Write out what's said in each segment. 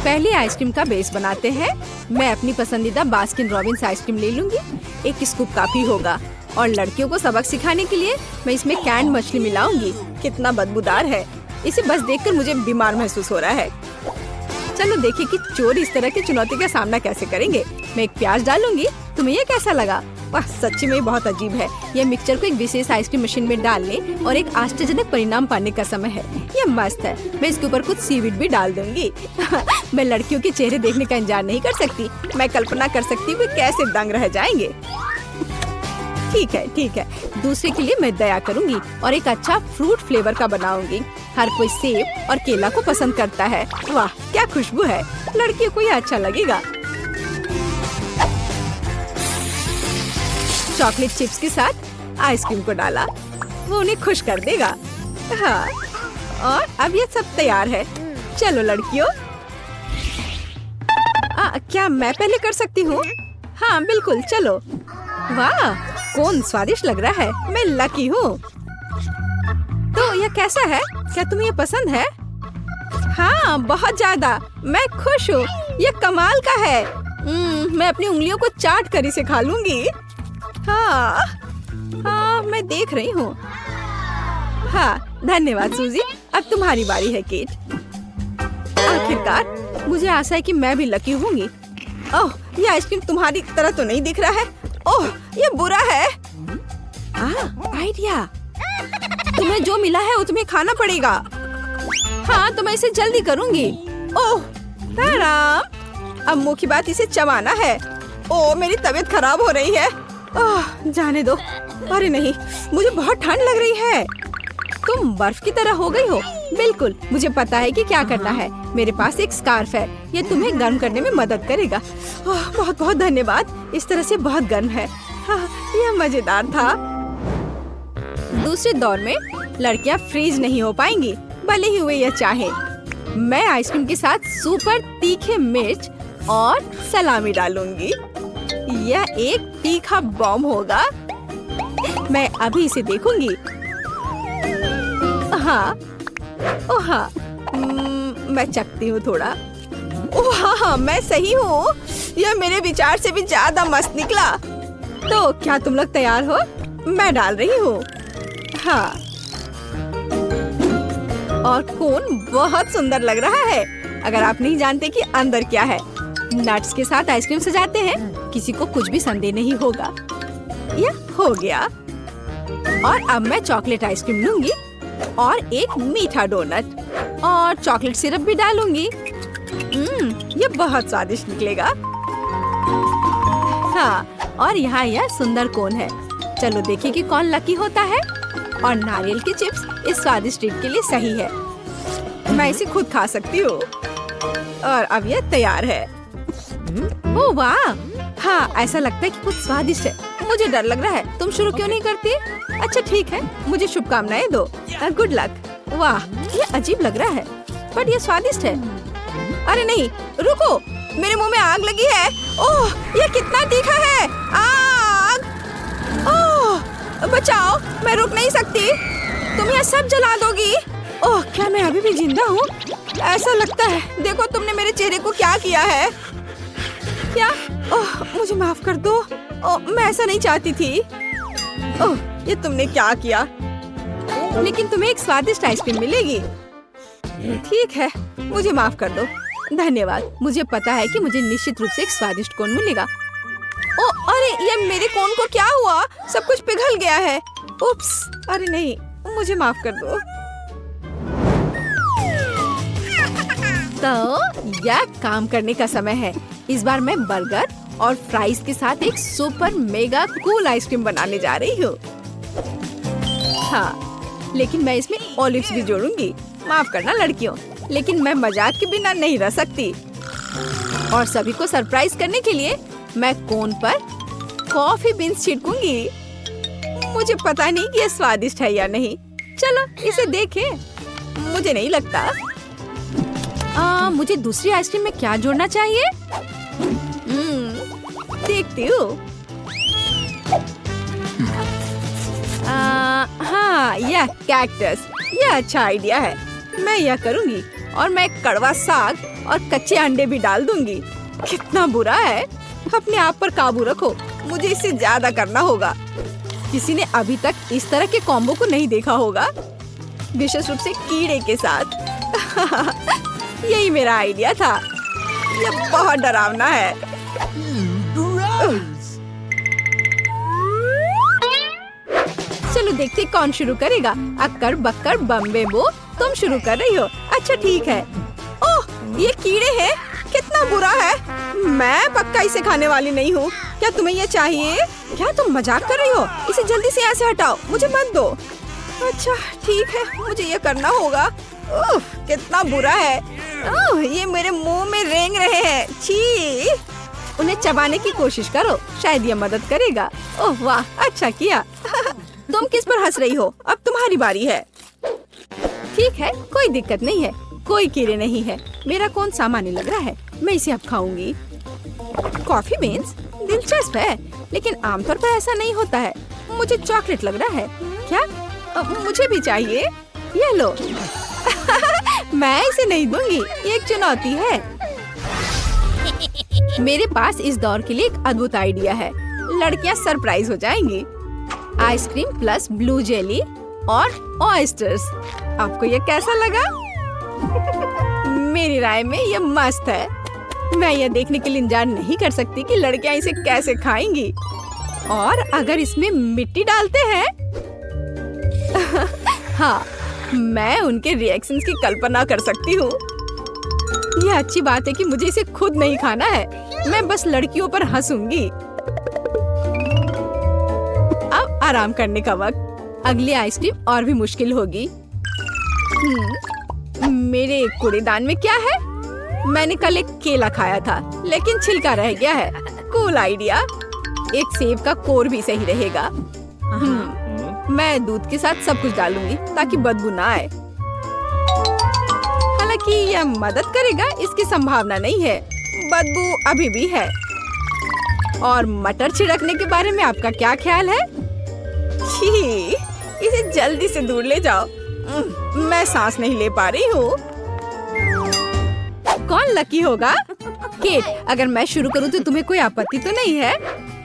पहले आइसक्रीम का बेस बनाते हैं। मैं अपनी पसंदीदा बास्किन रॉबिन्स आइसक्रीम ले लूंगी। 1 स्कूप काफी होगा। और लड़कियों को सबक सिखाने के लिए मैं इसमें कैंड मछली मिलाऊंगी। कितना बदबूदार है, इसे बस देखकर मुझे बीमार महसूस हो रहा है। चलो देखिए कि चोर इस तरह की चुनौती का सामना कैसे करेंगे। मैं एक प्याज डालूंगी। तुम्हें ये कैसा लगा? वाह, सच्ची में बहुत अजीब है। यह मिक्सचर को एक विशेष आइसक्रीम मशीन में डालने और एक आश्चर्यजनक परिणाम पाने का समय है। यह मस्त है। मैं इसके ऊपर कुछ सीवीड भी डाल दूंगी। मैं लड़कियों के चेहरे देखने का इंतजार नहीं कर सकती। मैं कल्पना कर सकती हूँ कैसे दंग रह जाएंगे। ठीक है। दूसरे के लिए मैं दया करूंगी और एक अच्छा फ्रूट फ्लेवर का बनाऊंगी। हर कोई सेब और केला को पसंद करता है। वाह, क्या खुशबू है। लड़कियों को यह अच्छा लगेगा। चॉकलेट चिप्स के साथ आइसक्रीम को डाला, वो उन्हें खुश कर देगा। हाँ, और अब ये सब तैयार है। चलो लड़कियों। क्या मैं पहले कर सकती हूँ? हाँ बिल्कुल, चलो। वाह, कौन स्वादिष्ट लग रहा है। मैं लकी हूँ। तो यह कैसा है? क्या तुम्हें ये पसंद है? हाँ, बहुत ज्यादा। मैं खुश हूँ। यह कमाल का है। मैं अपनी उंगलियों को चाट कर इसे खा लूंगी। हाँ, मैं देख रही हूँ। हाँ, धन्यवाद सूजी। अब तुम्हारी बारी है केट। आखिरकार मुझे आशा है कि मैं भी लकी होंगी। ओह, ये आइसक्रीम तुम्हारी तरह तो नहीं दिख रहा है। ओह, ये बुरा है। आइडिया। तुम्हें जो मिला है वो तुम्हें खाना पड़ेगा। हाँ, तो मैं इसे जल्दी करूंगी। ओह राम, अब मुख्य बात इसे चबाना है। ओह, मेरी तबीयत खराब हो रही है। ओह, जाने दो। अरे नहीं, मुझे बहुत ठंड लग रही है। तुम बर्फ की तरह हो गई हो। बिल्कुल, मुझे पता है कि क्या करना है। मेरे पास एक स्कार्फ है। ये तुम्हें गर्म करने में मदद करेगा। बहुत बहुत धन्यवाद। इस तरह से बहुत गर्म है। यह मजेदार था। दूसरे दौर में लड़कियां फ्रीज नहीं हो पाएंगी, भले ही वे यह चाहे। मैं आइसक्रीम के साथ सुपर तीखे मिर्च और सलामी डालूंगी। यह एक तीखा बॉम्ब होगा। मैं अभी इसे देखूंगी। हाँ, ओह हाँ, मैं चखती हूँ थोड़ा। ओह हाँ, मैं सही हूँ। यह मेरे विचार से भी ज्यादा मस्त निकला। तो क्या तुम लोग तैयार हो? मैं डाल रही हूँ। हाँ, और कोन बहुत सुंदर लग रहा है। अगर आप नहीं जानते कि अंदर क्या है। नट्स के साथ आइसक्रीम सजाते हैं, किसी को कुछ भी संदेह नहीं होगा। यह हो गया। और अब मैं चॉकलेट आइसक्रीम लूंगी और एक मीठा डोनट और चॉकलेट सिरप भी डालूंगी। ये बहुत स्वादिष्ट निकलेगा। हाँ, और यहाँ यह सुंदर कोन है। चलो देखिए कि कौन लकी होता है। और नारियल की चिप्स इस स्वादिष्ट ट्रीट के लिए सही है। मैं इसे खुद खा सकती हूँ। और अब यह तैयार है। ओह वाह, हाँ, ऐसा लगता है कि कुछ स्वादिष्ट है। मुझे डर लग रहा है। तुम शुरू क्यों नहीं करती? अच्छा ठीक है, मुझे शुभकामनाएं दो। Good luck. वाह, ये अजीब लग रहा है, बट ये स्वादिष्ट है। अरे नहीं, रुको, मेरे मुंह में आग लगी है। ओह, ये कितना तीखा है। आग! ओह, बचाओ, मैं रुक नहीं सकती। तुम यह सब जला दोगी। ओह, क्या मैं अभी भी जिंदा हूँ? ऐसा लगता है। देखो तुमने मेरे चेहरे को क्या किया है। क्या? ओह, मुझे माफ कर दो। ओह, मैं ऐसा नहीं चाहती थी। ओह, ये तुमने क्या किया? लेकिन तुम्हें एक स्वादिष्ट आइसक्रीम मिलेगी। ठीक है, मुझे माफ कर दो। धन्यवाद। मुझे पता है कि मुझे निश्चित रूप से एक स्वादिष्ट कोन मिलेगा। ओह, अरे ये मेरे कोन को क्या हुआ? सब कुछ पिघल गया है। उप्स, अरे नहीं, मुझे माफ कर दो। तो यह काम करने का समय है। इस बार मैं बर्गर और फ्राइज के साथ एक सुपर मेगा कूल आइसक्रीम बनाने जा रही हूँ। हाँ, लेकिन मैं इसमें ऑलिव्स भी जोड़ूंगी। माफ करना लड़कियों, लेकिन मैं मजाक के बिना नहीं रह सकती। और सभी को सरप्राइज करने के लिए मैं कोन पर कॉफी बीन्स छिड़कूंगी। मुझे पता नहीं कि ये स्वादिष्ट है या नहीं। चलो इसे देखें। मुझे नहीं लगता। मुझे दूसरी आइसक्रीम में क्या जोड़ना चाहिए? देखती हूँ। हाँ, यह कैक्टस। यह अच्छा आइडिया है। मैं यह करूँगी। और मैं कड़वा साग और कच्चे अंडे भी डाल दूंगी। कितना बुरा है। अपने आप पर काबू रखो, मुझे इससे ज्यादा करना होगा। किसी ने अभी तक इस तरह के कॉम्बो को नहीं देखा होगा, विशेष रूप से कीड़े के साथ। यही मेरा आइडिया था। यह बहुत डरावना है। चलो देखते कौन शुरू करेगा। अक्कर बक्कर बम्बे बो, तुम शुरू कर रही हो। अच्छा ठीक है। ओह, ये कीड़े हैं। कितना बुरा है। मैं पक्का इसे खाने वाली नहीं हूँ। क्या तुम्हें ये चाहिए? क्या तुम मजाक कर रही हो? इसे जल्दी से यहाँ से हटाओ, मुझे मत दो। अच्छा ठीक है, मुझे ये करना होगा। ओह, कितना बुरा है। ओह, ये मेरे मुंह में रेंग रहे हैं। छी। उन्हें चबाने की कोशिश करो, शायद ये मदद करेगा। ओह वाह, अच्छा किया। तुम किस पर हंस रही हो? अब तुम्हारी बारी है। ठीक है, कोई दिक्कत नहीं है। कोई कीड़े नहीं है। मेरा कौन सामान्य लग रहा है। मैं इसे अब खाऊंगी। कॉफी बीन्स दिलचस्प है, लेकिन आमतौर पर ऐसा नहीं होता है। मुझे चॉकलेट लग रहा है। क्या? मुझे भी चाहिए। ये लो। मैं इसे नहीं दूंगी, ये एक चुनौती है। मेरे पास इस दौर के लिए एक अद्भुत आइडिया है। लड़कियां सरप्राइज हो जाएंगी। आइसक्रीम प्लस ब्लू जेली और ऑयस्टर्स। आपको ये कैसा लगा? मेरी राय में ये मस्त है। मैं यह देखने के लिए इंतजार नहीं कर सकती कि लड़कियां इसे कैसे खाएंगी। और अगर इसमें मिट्टी डालते हैं हाँ, मैं उनके रिएक्शंस की कल्पना कर सकती हूँ। यह अच्छी बात है कि मुझे इसे खुद नहीं खाना है। मैं बस लड़कियों पर हंसूंगी। अब आराम करने का वक्त। अगली आइसक्रीम और भी मुश्किल होगी। मेरे कूड़ेदान में क्या है? मैंने कल एक केला खाया था, लेकिन छिलका रह गया है। Cool idea. एक सेब का कोर भी सही रहेगा। मैं दूध के साथ सब कुछ डालूंगी ताकि बदबू ना आए। हालांकि यह मदद करेगा इसकी संभावना नहीं है। बदबू अभी भी है। और मटर छिड़कने के बारे में आपका क्या ख्याल है? छी, इसे जल्दी से दूर ले जाओ। मैं सांस नहीं ले पा रही हूँ। कौन लकी होगा? केट, अगर मैं शुरू करूँ तो तुम्हें कोई आपत्ति तो नहीं है?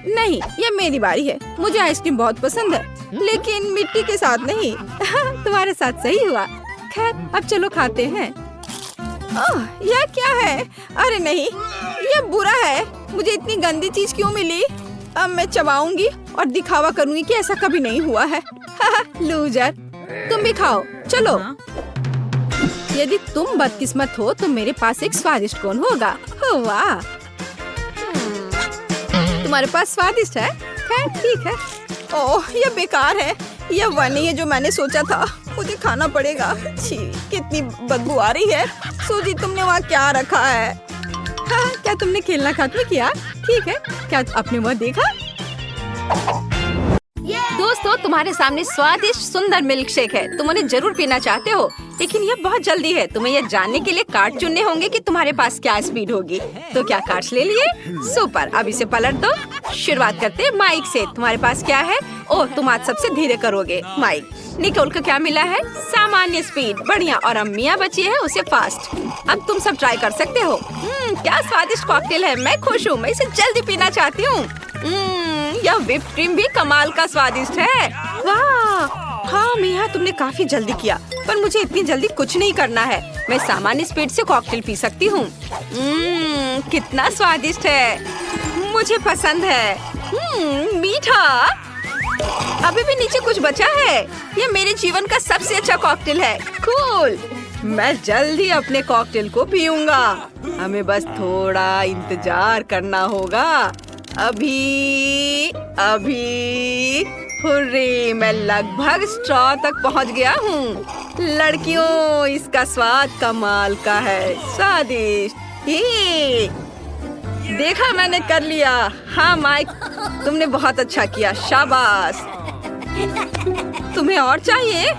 नहीं, ये मेरी बारी है। मुझे आइसक्रीम बहुत पसंद है, लेकिन मिट्टी के साथ नहीं। तुम्हारे साथ सही हुआ। खैर, अब चलो खाते हैं। ओह, यह क्या है? अरे नहीं, यह बुरा है। मुझे इतनी गंदी चीज क्यों मिली? अब मैं चबाऊंगी और दिखावा करूंगी कि ऐसा कभी नहीं हुआ है। लूजर, तुम भी खाओ। चलो। यदि तुम बदकिस्मत हो तो मेरे पास एक स्वादिष्ट कोन होगा। वाह, तुम्हारे पास स्वादिष्ट है। खैर ठीक है। ओह, यह बेकार है। यह वह नहीं है जो मैंने सोचा था। मुझे खाना पड़ेगा। छी, कितनी बदबू आ रही है। सूजी, तुमने वहाँ क्या रखा है? हाँ, क्या तुमने खेलना खत्म किया? ठीक है, क्या आपने वह देखा? दोस्तों, तुम्हारे सामने स्वादिष्ट सुंदर मिल्क शेक है। तुम उन्हें जरूर पीना चाहते हो, लेकिन यह बहुत जल्दी है। तुम्हें यह जानने के लिए कार्ड चुनने होंगे कि तुम्हारे पास क्या स्पीड होगी। तो क्या कार्ड्स ले लिए? सुपर। अब इसे पलट दो। शुरुआत करते हैं माइक से। तुम्हारे पास क्या है? ओह, तुम आज सबसे धीरे करोगे। माइक। निकोल को क्या मिला है? सामान्य स्पीड। बढ़िया। और अम्मिया बची है, उसे फास्ट। अब तुम सब ट्राई कर सकते हो। क्या स्वादिष्ट कॉकटेल है। मैं खुश हूँ। मैं इसे जल्दी पीना चाहती हूँ। यह व्हिप क्रीम भी कमाल का स्वादिष्ट है। वाह, हाँ मिया, तुमने काफी जल्दी किया, पर मुझे इतनी जल्दी कुछ नहीं करना है। मैं सामान्य स्पीड से कॉकटेल पी सकती हूँ। कितना स्वादिष्ट है। मुझे पसंद है। मीठा। अभी भी नीचे कुछ बचा है। यह मेरे जीवन का सबसे अच्छा कॉकटेल है। कूल। मैं जल्दी अपने कॉकटेल को पीऊंगा। हमें बस थोड़ा इंतजार करना होगा। अभी हुर्रे, मैं लगभग स्ट्रॉ तक पहुंच गया हूँ। लड़कियों, इसका स्वाद कमाल का है। स्वादिष्ट। ये देखा, मैंने कर लिया। हाँ माइक, तुमने बहुत अच्छा किया। शाबाश। तुम्हें और चाहिए?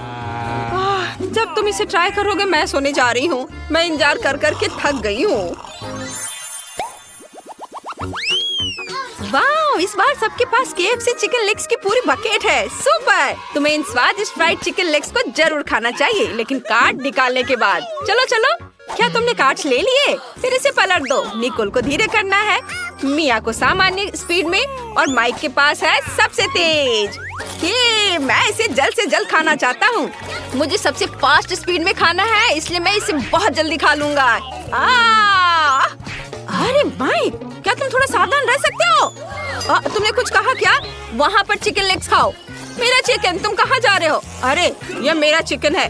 जब तुम इसे ट्राई करोगे मैं सोने जा रही हूँ। मैं इंतजार कर कर के थक गई हूँ। वाह, इस बार सबके पास KFC चिकन लेग्स की पूरी बकेट है। सुपर। तुम्हें इन स्वादिष्ट फ्राइड चिकन लेग्स को जरूर खाना चाहिए, लेकिन कार्ड निकालने के बाद। चलो चलो, क्या तुमने कार्ड्स ले लिए? फिर इसे पलट दो। निकोल को धीरे करना है, मिया को सामान्य स्पीड में और माइक के पास है सबसे तेज। मैं इसे जल्द से जल्द खाना चाहता हूँ। मुझे सबसे फास्ट स्पीड में खाना है, इसलिए मैं इसे बहुत जल्दी खा लूंगा। अरे माइक, क्या तुम थोड़ा सावधान रह सकते हो? तुमने कुछ कहा क्या? वहाँ पर चिकन लेग्स खाओ। मेरा चिकन, तुम कहाँ जा रहे हो? अरे ये मेरा चिकन है,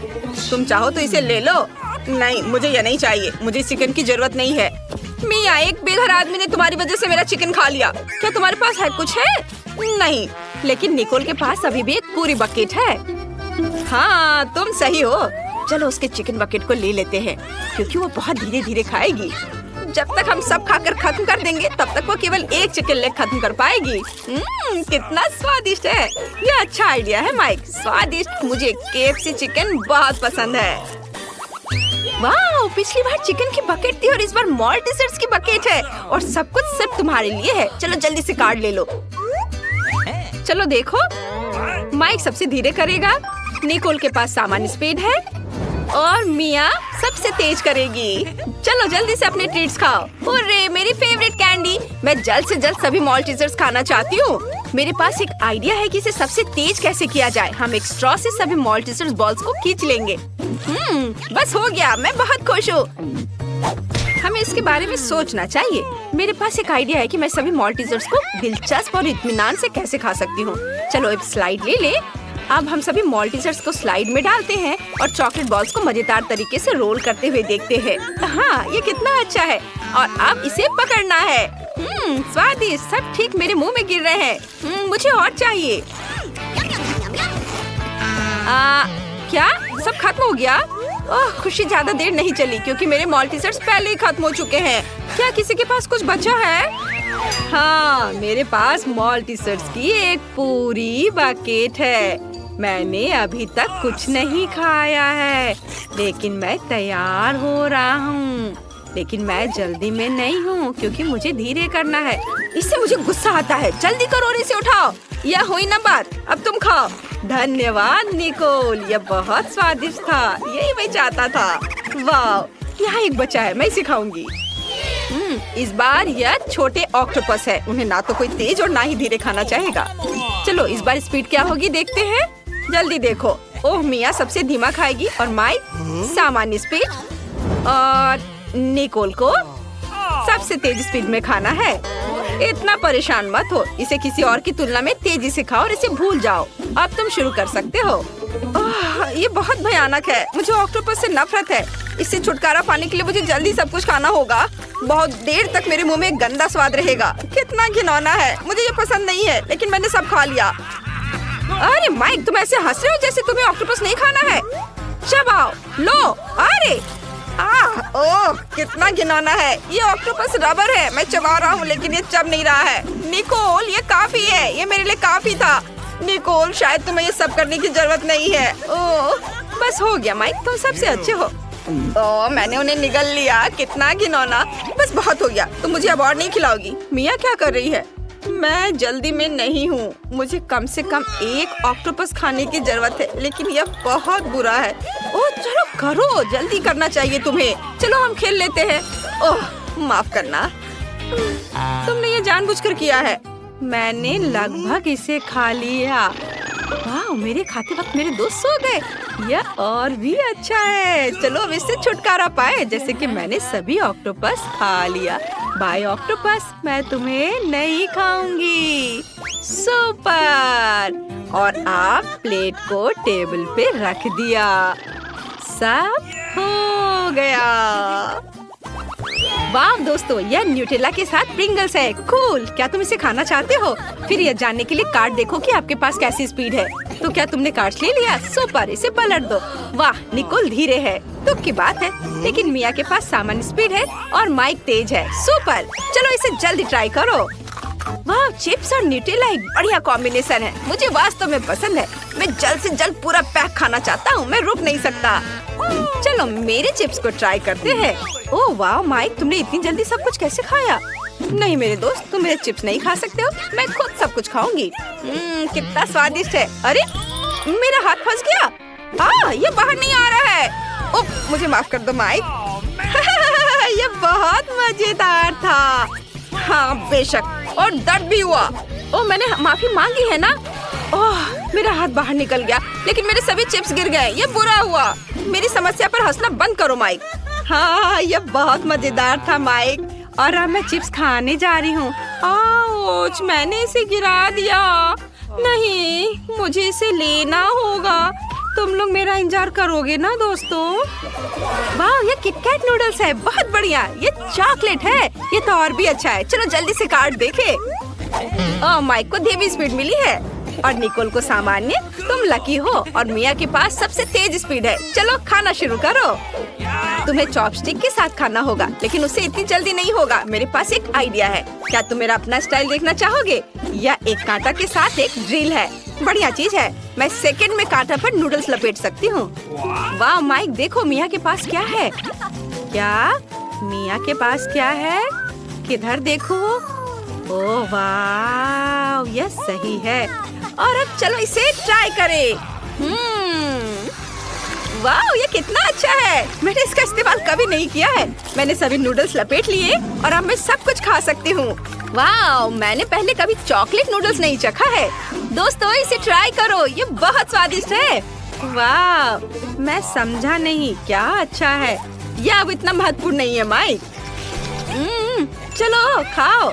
तुम चाहो तो इसे ले लो। नहीं, मुझे ये नहीं चाहिए, मुझे चिकन की जरूरत नहीं है। मिया, एक बेघर आदमी ने तुम्हारी वजह से मेरा चिकन खा लिया। क्या तुम्हारे पास है कुछ है? नहीं, लेकिन निकोल के पास अभी भी एक पूरी बकेट है। हाँ, तुम सही हो। चलो उसके चिकन बकेट को ले लेते हैं, क्योंकि वो बहुत धीरे धीरे खाएगी। जब तक हम सब खाकर खत्म कर देंगे, तब तक वो केवल एक चिकन लेग खत्म कर पाएगी। कितना स्वादिष्ट है। ये अच्छा आइडिया है माइक, स्वादिष्ट। मुझे KFC चिकन बहुत पसंद है। वाह, पिछली बार चिकन की बकेट थी और इस बार मॉल्टीसर्स की बकेट है और सब कुछ सिर्फ तुम्हारे लिए है। चलो जल्दी से कार्ड ले लो। चलो देखो, माइक सबसे धीरे करेगा, निकोल के पास सामान्य स्पीड है और मिया सबसे तेज करेगी। चलो जल्दी से अपने ट्रीट्स खाओ। हुर्रे, मेरी फेवरेट कैंडी। मैं जल्द से जल्द सभी मॉल्टीसर्स खाना चाहती हूँ। मेरे पास एक आइडिया है कि इसे सबसे तेज कैसे किया जाए। हम एक स्ट्रॉ से सभी मॉल्टीसर्स बॉल्स को खींच लेंगे। बस हो गया, मैं बहुत खुश हूँ। हमें इसके बारे में सोचना चाहिए। मेरे पास एक आइडिया है कि मैं सभी मॉल्टीसर्स को दिलचस्प और इत्मीनान से कैसे खा सकती हूँ। चलो एक स्लाइड ले ले। अब हम सभी मॉल्टीसर्स को स्लाइड में डालते हैं और चॉकलेट बॉल्स को मजेदार तरीके से रोल करते हुए देखते हैं। हाँ, ये कितना अच्छा है। और अब इसे पकड़ना है। स्वादिष्ट, सब ठीक मेरे मुंह में गिर रहे हैं। मुझे और चाहिए। क्या सब खत्म हो गया? ओह, खुशी ज्यादा देर नहीं चली, क्योंकि मेरे मॉल्टीसर्स पहले ही खत्म हो चुके हैं। क्या किसी के पास कुछ बचा है? हाँ, मेरे पास मॉल्टीसर्स की एक पूरी बकेट है। मैंने अभी तक कुछ नहीं खाया है, लेकिन मैं तैयार हो रहा हूँ। लेकिन मैं जल्दी में नहीं हूँ, क्योंकि मुझे धीरे करना है। इससे मुझे गुस्सा आता है। जल्दी करो और इसे उठाओ। यह हुई ना बात, अब तुम खाओ। धन्यवाद निकोल, यह बहुत स्वादिष्ट था। यही मैं चाहता था। वाह, यहाँ एक बचा है, मैं इसे खाऊंगी। इस बार यह छोटे ऑक्टोपस है। उन्हें ना तो कोई तेज और ना ही धीरे खाना चाहेगा। चलो इस बार स्पीड क्या होगी देखते हैं। जल्दी देखो। ओह, मिया सबसे धीमा खाएगी और माइक सामान्य स्पीड और निकोल को सबसे तेज स्पीड में खाना है। इतना परेशान मत हो, इसे किसी और की तुलना में तेजी से खाओ और इसे भूल जाओ। अब तुम शुरू कर सकते हो। ये बहुत भयानक है। मुझे ऑक्टोपस से नफरत है। इससे छुटकारा पाने के लिए मुझे जल्दी सब कुछ खाना होगा। बहुत देर तक मेरे मुंह में एक गंदा स्वाद रहेगा। कितना घिनौना है। मुझे ये पसंद नहीं है, लेकिन मैंने सब खा लिया। अरे माइक, तुम ऐसे हंस रहे हो जैसे तुम्हें ऑक्टोपस नहीं खाना है। चबाओ, लो। अरे ओह, कितना घिनौना है। ये ऑक्टोपस रबर है। मैं चबा रहा हूँ, लेकिन ये चब नहीं रहा है। निकोल, ये काफी है। ये मेरे लिए काफी था। निकोल, शायद तुम्हें ये सब करने की जरूरत नहीं है। ओह, बस हो गया माइक, तुम सबसे अच्छे हो। ओह, मैंने उन्हें निगल लिया। कितना घिनौना। बस बहुत हो गया। तुम मुझे अब और नहीं खिलाओगी। मिया क्या कर रही है? मैं जल्दी में नहीं हूँ। मुझे कम से कम एक ऑक्टोपस खाने की जरूरत है, लेकिन यह बहुत बुरा है। ओह, चलो करो, जल्दी करना चाहिए तुम्हें। चलो हम खेल लेते हैं। ओह, माफ करना, तुमने ये जानबूझकर किया है। मैंने लगभग इसे खा लिया। वाह, मेरे खाते वक्त मेरे दोस्त सो गए। यह और भी अच्छा है। चलो अब इससे छुटकारा पाए, जैसे कि मैंने सभी ऑक्टोपस खा लिया। बाय ऑक्टोपस, मैं तुम्हें नहीं खाऊंगी। सुपर। और आप प्लेट को टेबल पे रख दिया। सब हो गया। वाह दोस्तों, यह न्यूटेला के साथ प्रिंगल्स है। कूल। क्या तुम इसे खाना चाहते हो? फिर यह जानने के लिए कार्ड देखो कि आपके पास कैसी स्पीड है। तो क्या तुमने कार्ड ले लिया? सुपर, इसे पलट दो। वाह, निकोल धीरे है, दुख की बात है, लेकिन मिया के पास सामान्य स्पीड है और माइक तेज है। सुपर, चलो इसे जल्दी ट्राई करो। वाह, चिप्स और न्यूटेला एक बढ़िया कॉम्बिनेशन है। मुझे वास्तव में पसंद है। मैं जल्द से जल्द पूरा पैक खाना चाहता हूँ। मैं रुक नहीं सकता। चलो मेरे चिप्स को ट्राई करते हैं। ओह वाह माइक, तुमने इतनी जल्दी सब कुछ कैसे खाया? नहीं मेरे दोस्त, तुम मेरे चिप्स नहीं खा सकते हो। मैं खुद सब कुछ खाऊंगी। कितना स्वादिष्ट है। अरे मेरा हाथ फंस गया। ये बाहर नहीं आ रहा है। उफ, मुझे माफ कर दो माइक। ये बहुत मजेदार था। हाँ बेशक, और दर्द भी हुआ। ओह, मैंने माफी मांगी है ना। ओह, मेरा हाथ बाहर निकल गया, लेकिन मेरे सभी चिप्स गिर गए। ये बुरा हुआ। मेरी समस्या पर हंसना बंद करो माइक। हाँ, ये बहुत मजेदार था माइक। और अब मैं चिप्स खाने जा रही हूँ। आउच, मैंने इसे गिरा दिया। नहीं, मुझे इसे लेना होगा। तुम लोग मेरा इंतजार करोगे ना दोस्तों? वाह, ये किटकैट नूडल्स है, बहुत बढ़िया। ये चॉकलेट है, ये तो और भी अच्छा है। चलो जल्दी से कार्ड देखे। माइक को धीमी स्पीड मिली है और निकोल को सामान्य। तुम लकी हो और मिया के पास सबसे तेज स्पीड है। चलो खाना शुरू करो। तुम्हें चॉपस्टिक के साथ खाना होगा, लेकिन उसे इतनी जल्दी नहीं होगा। मेरे पास एक आइडिया है। क्या तुम मेरा अपना स्टाइल देखना चाहोगे? या एक कांटा के साथ एक ड्रिल है। बढ़िया चीज है। मैं सेकंड में कांटा पर नूडल्स लपेट सकती हूँ। वाह माइक, देखो मिया के पास क्या है। क्या मिया के पास क्या है? किधर देखो। ओह वाह, यह सही है। और अब चलो इसे ट्राई करें। वाह, ये कितना अच्छा है। मैंने इसका इस्तेमाल कभी नहीं किया है। मैंने सभी नूडल्स लपेट लिए और अब मैं सब कुछ खा सकती हूँ। वाह, मैंने पहले कभी चॉकलेट नूडल्स नहीं चखा है। दोस्तों, इसे ट्राई करो, ये बहुत स्वादिष्ट है। वाह, मैं समझा नहीं क्या अच्छा है। यह अब इतना महत्वपूर्ण नहीं है माइक। चलो खाओ।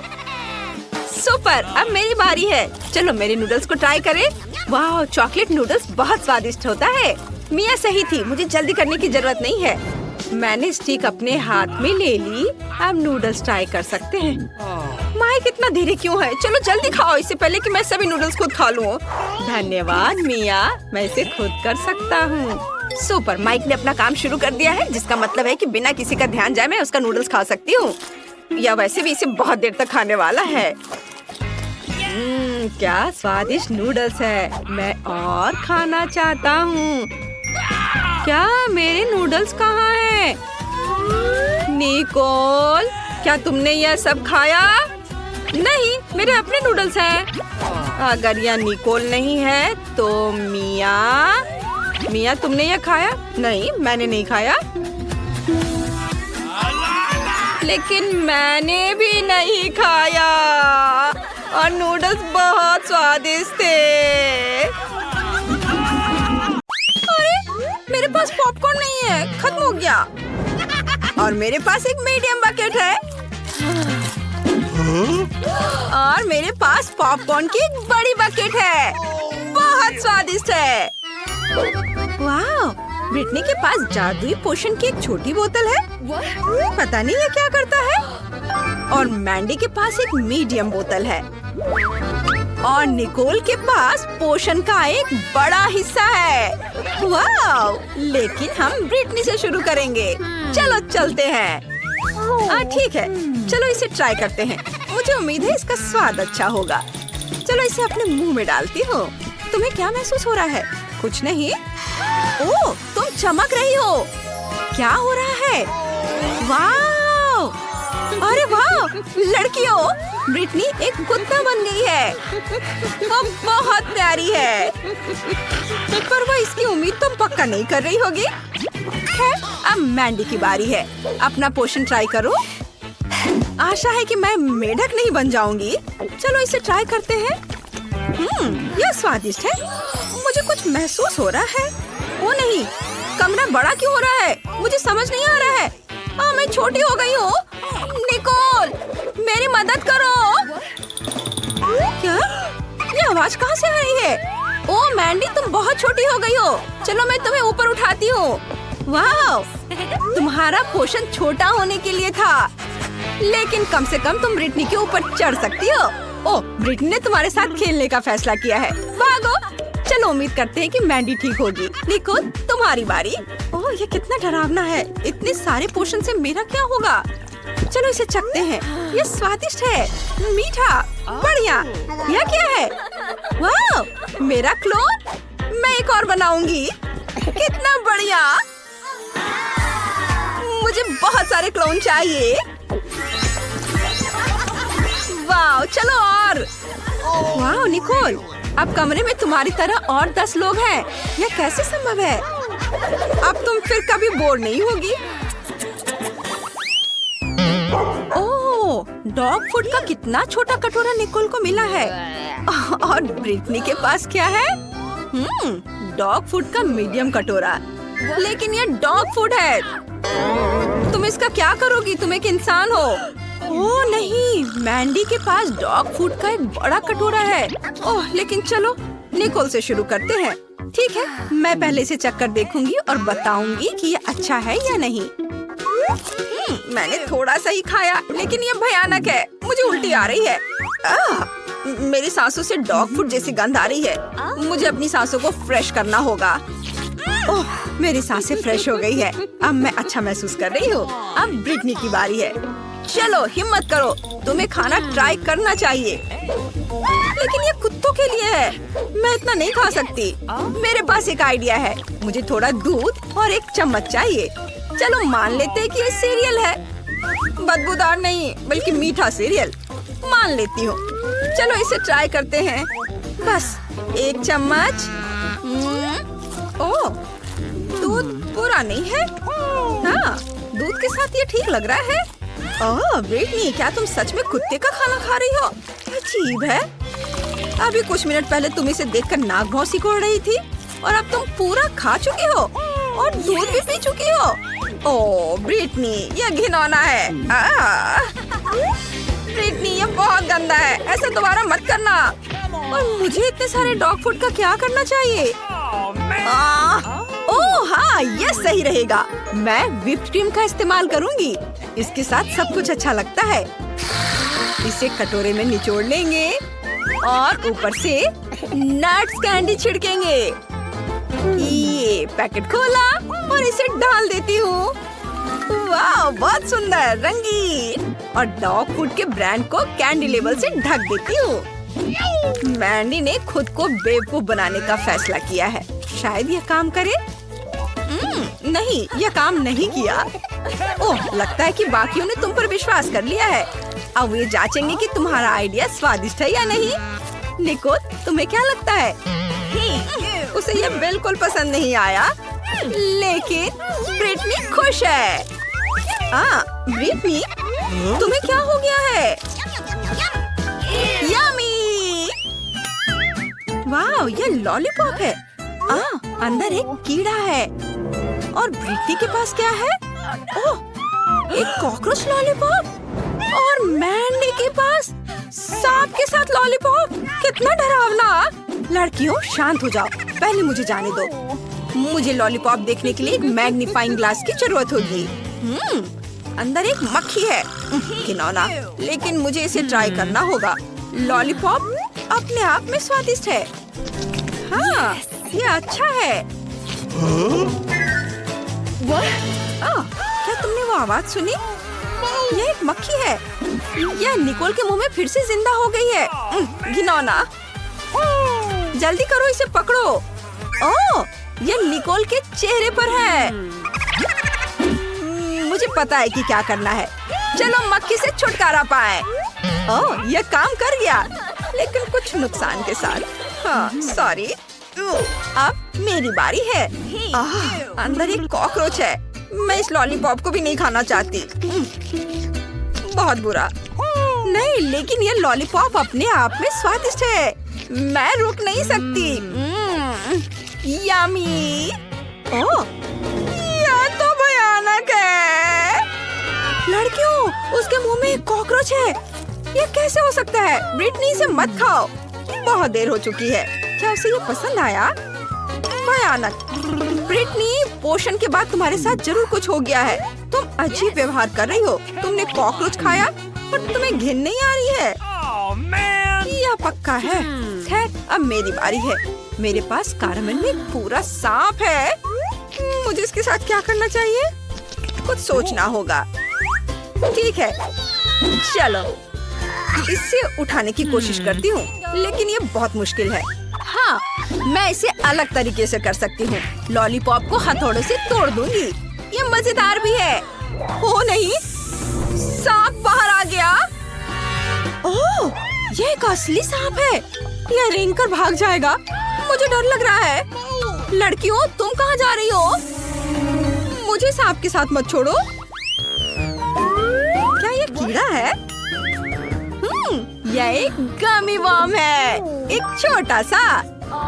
सुपर, अब मेरी बारी है। चलो मेरे नूडल्स को ट्राई करें। वाह, चॉकलेट नूडल्स बहुत स्वादिष्ट होता है। मिया सही थी, मुझे जल्दी करने की जरूरत नहीं है। मैंने स्टिक अपने हाथ में ले ली। अब नूडल्स ट्राई कर सकते हैं। माइक इतना धीरे क्यों है? चलो जल्दी खाओ, इससे पहले कि मैं सभी नूडल्स खुद खा लूं। धन्यवाद मिया, मैं इसे खुद कर सकता हूँ। सुपर, माइक ने अपना काम शुरू कर दिया है, जिसका मतलब है कि बिना किसी का ध्यान जाए मैं उसका नूडल्स खा सकती हूँ। या वैसे भी इसे बहुत देर तक खाने वाला है। क्या स्वादिष्ट नूडल्स है। मैं और खाना चाहता हूँ। क्या मेरे नूडल्स कहाँ हैं? निकोल, क्या तुमने यह सब खाया? नहीं, मेरे अपने नूडल्स हैं। अगर यह निकोल नहीं है तो मिया तुमने यह खाया? नहीं, मैंने नहीं खाया। लेकिन मैंने भी नहीं खाया और नूडल्स बहुत स्वादिष्ट थे। अरे, मेरे पास पॉपकॉर्न नहीं है, खत्म हो गया। और मेरे पास एक मीडियम बकेट है। और मेरे पास पॉपकॉर्न की एक बड़ी बकेट है। बहुत स्वादिष्ट है। वाह, ब्रिटनी के पास जादुई पोशन की एक छोटी बोतल है। पता नहीं ये क्या करता है। और मैंडी के पास एक मीडियम बोतल है। और निकोल के पास पोशन का एक बड़ा हिस्सा है। वाह, लेकिन हम ब्रिटनी से शुरू करेंगे। चलो चलते हैं। ठीक है, चलो इसे ट्राई करते हैं। मुझे उम्मीद है इसका स्वाद अच्छा होगा। चलो इसे अपने मुंह में डालती हूँ। तुम्हें क्या महसूस हो रहा है? कुछ नहीं। ओह, तुम चमक रही हो। क्या हो रहा है? वाह, अरे वाह, लड़कियों, ब्रिटनी एक कुत्ता बन गई है। वो बहुत प्यारी है, पर वो इसकी उम्मीद तुम पक्का नहीं कर रही होगी। खैर, अब मैंडी की बारी है। अपना पोशन ट्राई करो। आशा है कि मैं मेढक नहीं बन जाऊंगी। चलो इसे ट्राई करते हैं। यह स्वादिष्ट है। मुझे कुछ महसूस हो रहा है। ओ नहीं, कमरा बड़ा क्यों हो रहा है? मुझे समझ नहीं आ रहा है। मैं छोटी हो गई हूँ। निकोल, मेरी मदद करो। क्या? ये आवाज कहाँ से आ रही है? ओ मैंडी, तुम बहुत छोटी हो गई हो। चलो मैं तुम्हें ऊपर उठाती हूँ। वाह, तुम्हारा पोषण छोटा होने के लिए था, लेकिन कम से कम तुम ब्रिटनी के ऊपर चढ़ सकती हो। ओह, ब्रिटनी ने तुम्हारे साथ खेलने का फैसला किया है। भागो। चलो उम्मीद करते हैं कि मैंडी ठीक होगी। निको, तुम्हारी बारी। ओह, ये कितना डरावना है। इतने सारे पोषण से मेरा क्या होगा? चलो इसे चखते हैं। ये स्वादिष्ट है, मीठा, बढ़िया। यह क्या है? वाह, मेरा क्लोन। मैं एक और बनाऊंगी। कितना बढ़िया। मुझे बहुत सारे क्लोन चाहिए। वाह, चलो और। वाह निकोल, अब कमरे में तुम्हारी तरह और 10 लोग हैं। यह कैसे संभव है? अब तुम फिर कभी बोर नहीं होगी। डॉग फूड का कितना छोटा कटोरा निकोल को मिला है। और ब्रिटनी के पास क्या है? डॉग फूड का मीडियम कटोरा। लेकिन ये डॉग फूड है। तुम इसका क्या करोगी? तुम एक इंसान हो। ओह नहीं, मैंडी के पास डॉग फूड का एक बड़ा कटोरा है। ओह लेकिन चलो निकोल से शुरू करते हैं। ठीक है, मैं पहले इसे चक्कर देखूंगी और बताऊंगी कि ये अच्छा है या नहीं। मैंने थोड़ा सा ही खाया, लेकिन ये भयानक है। मुझे उल्टी आ रही है। मेरी सांसों से डॉग फूड जैसी गंध आ रही है। मुझे अपनी सांसों को फ्रेश करना होगा। ओह, मेरी सांसें फ्रेश हो गई है। अब मैं अच्छा महसूस कर रही हूँ। अब ब्रिटनी की बारी है। चलो हिम्मत करो, तुम्हें खाना ट्राई करना चाहिए। लेकिन ये कुत्तों के लिए है। मैं इतना नहीं खा सकती। मेरे पास एक आइडिया है। मुझे थोड़ा दूध और एक चम्मच चाहिए। चलो मान लेते हैं कि ये सीरियल है। बदबूदार नहीं, बल्कि मीठा सीरियल। मान लेती हूँ। चलो इसे ट्राई करते हैं। बस एक चम्मच। ओह, दूध बुरा नहीं है। हाँ, दूध के साथ ये ठीक लग रहा है। ओह ब्रिटनी, क्या तुम सच में कुत्ते का खाना खा रही हो? अजीब है। अभी कुछ मिनट पहले तुम इसे देखकर नाक भौं सिकोड़ रही थी और अब तुम पूरा खा चुकी हो और दूध भी पी चुकी हो। ओह ब्रिटनी, यह घिनौना है। ब्रिटनी, ये बहुत गंदा है। ऐसा दोबारा मत करना। और मुझे इतने सारे डॉग फूड का क्या करना चाहिए? ओह हाँ, ये सही रहेगा। मैं व्हिप्ड क्रीम का इस्तेमाल करूंगी। इसके साथ सब कुछ अच्छा लगता है। इसे कटोरे में निचोड़ लेंगे और ऊपर से नट्स कैंडी छिड़केंगे। ये पैकेट खोला और इसे डाल देती हूँ। वाह, बहुत सुंदर, रंगीन। और डॉग फूड के ब्रांड को कैंडी लेबल से ढक देती हूँ। मैंडी ने खुद को बेवकूफ बनाने का फैसला किया है। शायद यह काम करे। नहीं, यह काम नहीं किया। ओह, लगता है कि बाकियों ने तुम पर विश्वास कर लिया है। अब ये जांचेंगे कि तुम्हारा आइडिया स्वादिष्ट है या नहीं। निकोल, तुम्हें क्या लगता है? उसे ये बिल्कुल पसंद नहीं आया, लेकिन ब्रिटनी खुश है। ब्रिटनी, तुम्हें क्या हो गया है? यम्मी! वाह, ये लॉलीपॉप है। अंदर एक कीड़ा है। और ब्रिटनी के पास क्या है? ओह, एक कॉकरोच लॉलीपॉप। और मैंडी के पास सांप के साथ लॉलीपॉप। कितना डरावना। लड़कियों, शांत हो जाओ। पहले मुझे जाने दो। मुझे लॉलीपॉप देखने के लिए एक मैग्नीफाइंग ग्लास की जरूरत होगी। अंदर एक मक्खी है। घिनौना, लेकिन मुझे इसे ट्राई करना होगा। लॉलीपॉप अपने आप में स्वादिष्ट है। हाँ, ये अच्छा है। क्या तुमने वो आवाज सुनी? ये एक मक्खी है। यह निकोल के मुंह में फिर से जिंदा हो गई है। घिनौना। जल्दी करो, इसे पकड़ो। ओह, ये निकोल के चेहरे पर है। मुझे पता है कि क्या करना है। चलो मक्खी से छुटकारा पाए। ओह, ये काम कर गया, लेकिन कुछ नुकसान के साथ। हाँ, सॉरी। अब मेरी बारी है। अंदर एक कॉकरोच है। मैं इस लॉलीपॉप को भी नहीं खाना चाहती। बहुत बुरा। नहीं, लेकिन ये लॉलीपॉप अपने आप में स्वादिष्ट है। मैं रुक नहीं सकती। यम्मी। ओह, यह तो भयानक है। लड़कियों, उसके मुंह में एक कॉकरोच है। ये कैसे हो सकता है? ब्रिटनी, इसे मत खाओ। बहुत देर हो चुकी है। क्या उसे ये पसंद आया? भयानक। ब्रिटनी, पोषण के बाद तुम्हारे साथ जरूर कुछ हो गया है। तुम अजीब व्यवहार कर रही हो। तुमने कॉकरोच खाया पर तुम्हें घिन नहीं आ रही है। यह पक्का है। खैर, अब मेरी बारी है। मेरे पास कारमेल में एक पूरा सांप है। मुझे इसके साथ क्या करना चाहिए? कुछ सोचना होगा। ठीक है, चलो इसे उठाने की कोशिश करती हूँ, लेकिन ये बहुत मुश्किल है। हाँ, मैं इसे अलग तरीके से कर सकती हूँ। लॉलीपॉप को हथौड़े से तोड़ दूंगी। ये मजेदार भी है। ओ नहीं, सांप बाहर आ गया। ओह, ये एक असली सांप है। ये रेंग कर भाग जाएगा। मुझे डर लग रहा है। लड़कियों, तुम कहाँ जा रही हो? मुझे सांप के साथ मत छोड़ो। क्या ये कीड़ा है? यह एक गमी वर्म है, एक छोटा सा।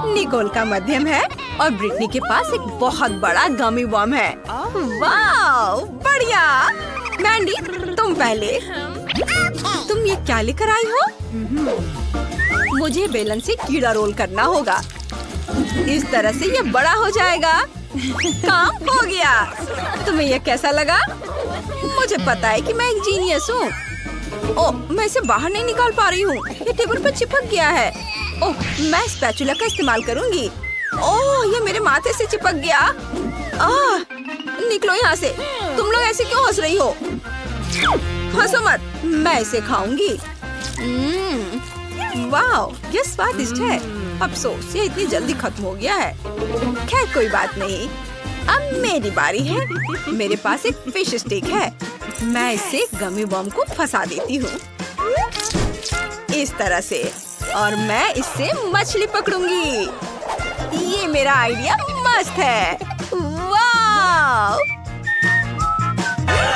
निकोल का मध्यम है और ब्रिटनी के पास एक बहुत बड़ा गमी वर्म है। वाह, बढ़िया। मैंडी, तुम पहले। तुम ये क्या लेकर आई हो? मुझे बेलन से कीड़ा रोल करना होगा। इस तरह से ये बड़ा हो जाएगा। काम हो गया। तुम्हें ये कैसा लगा? मुझे पता है कि मैं एक जीनियस हूँ। ओह, मैं इसे बाहर नहीं निकाल पा रही हूँ। ये टेबल पर चिपक गया है। ओह, मैं स्पैचुला का इस्तेमाल करूँगी। ओह, ये मेरे माथे से चिपक गया। निकलो यहाँ से। तुम लोग ऐसे क्यों हंस रही हो? हंसो मत, मैं इसे खाऊंगी। वाह, ये स्वादिष्ट है। अफसोस, ये इतनी जल्दी खत्म हो गया है। खैर, कोई बात नहीं। अब मेरी बारी है। मेरे पास एक फिश स्टिक है। मैं इसे गमी वर्म को फंसा देती हूँ इस तरह से, और मैं इससे मछली पकड़ूंगी। ये मेरा आइडिया मस्त है। वाह!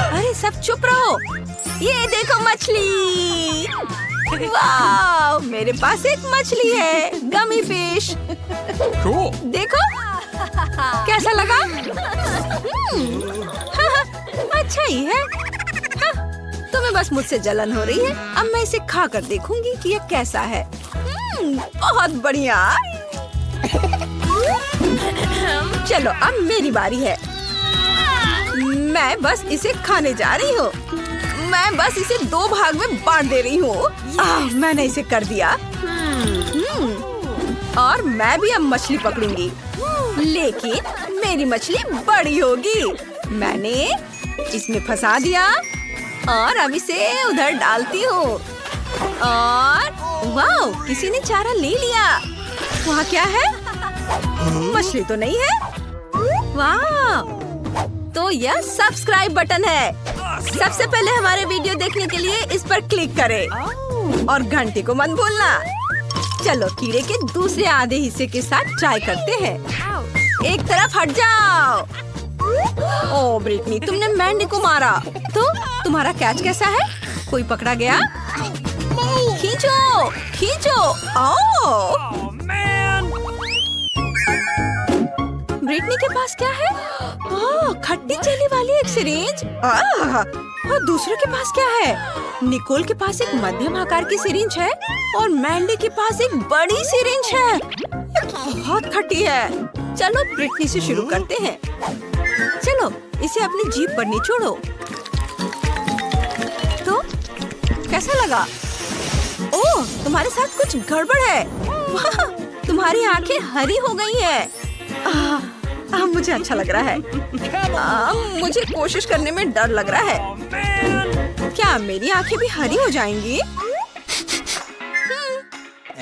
अरे सब चुप रहो। ये देखो मछली। वाह! मेरे पास एक मछली है, गमी फिश। देखो कैसा लगा? अच्छा ही है। तुम्हें बस मुझसे जलन हो रही है। अब मैं इसे खा कर देखूंगी कि यह कैसा है। बहुत बढ़िया। चलो, अब मेरी बारी है। मैं बस इसे खाने जा रही हूँ। मैं बस इसे 2 भाग में बांट दे रही हूँ। मैंने इसे कर दिया। और मैं भी अब मछली पकड़ूंगी, लेकिन मेरी मछली बड़ी होगी। मैंने इसमें फंसा दिया और अब इसे उधर डालती हूँ। और वाह, किसी ने चारा ले लिया। वहाँ क्या है? मछली तो नहीं है। वाह, तो यह सब्सक्राइब बटन है। सबसे पहले हमारे वीडियो देखने के लिए इस पर क्लिक करें और घंटी को मत भूलना। चलो, कीड़े के दूसरे आधे हिस्से के साथ ट्राई करते हैं। एक तरफ हट जाओ। ओह ब्रिटनी, तुमने मैंडी को मारा। तो तुम्हारा कैच कैसा है? कोई पकड़ा गया? खींचो, खींचो। ओह ब्रिटनी के पास क्या है? ओह, खट्टी चेली वाली एक सिरिंज। और दूसरे के पास क्या है? निकोल के पास एक मध्यम आकार की सिरिंज है और मैंडी के पास एक बड़ी सिरिंज है। बहुत खट्टी है। चलो, ब्रिटनी से शुरू करते हैं। चलो, इसे अपनी जीभ पर निचोड़ो। तो कैसा लगा? ओह, तुम्हारे साथ कुछ गड़बड़ है। वाह, तुम्हारी आंखें हरी हो गई हैं। मुझे अच्छा लग रहा है। मुझे कोशिश करने में डर लग रहा है। क्या मेरी आंखें भी हरी हो जाएंगी?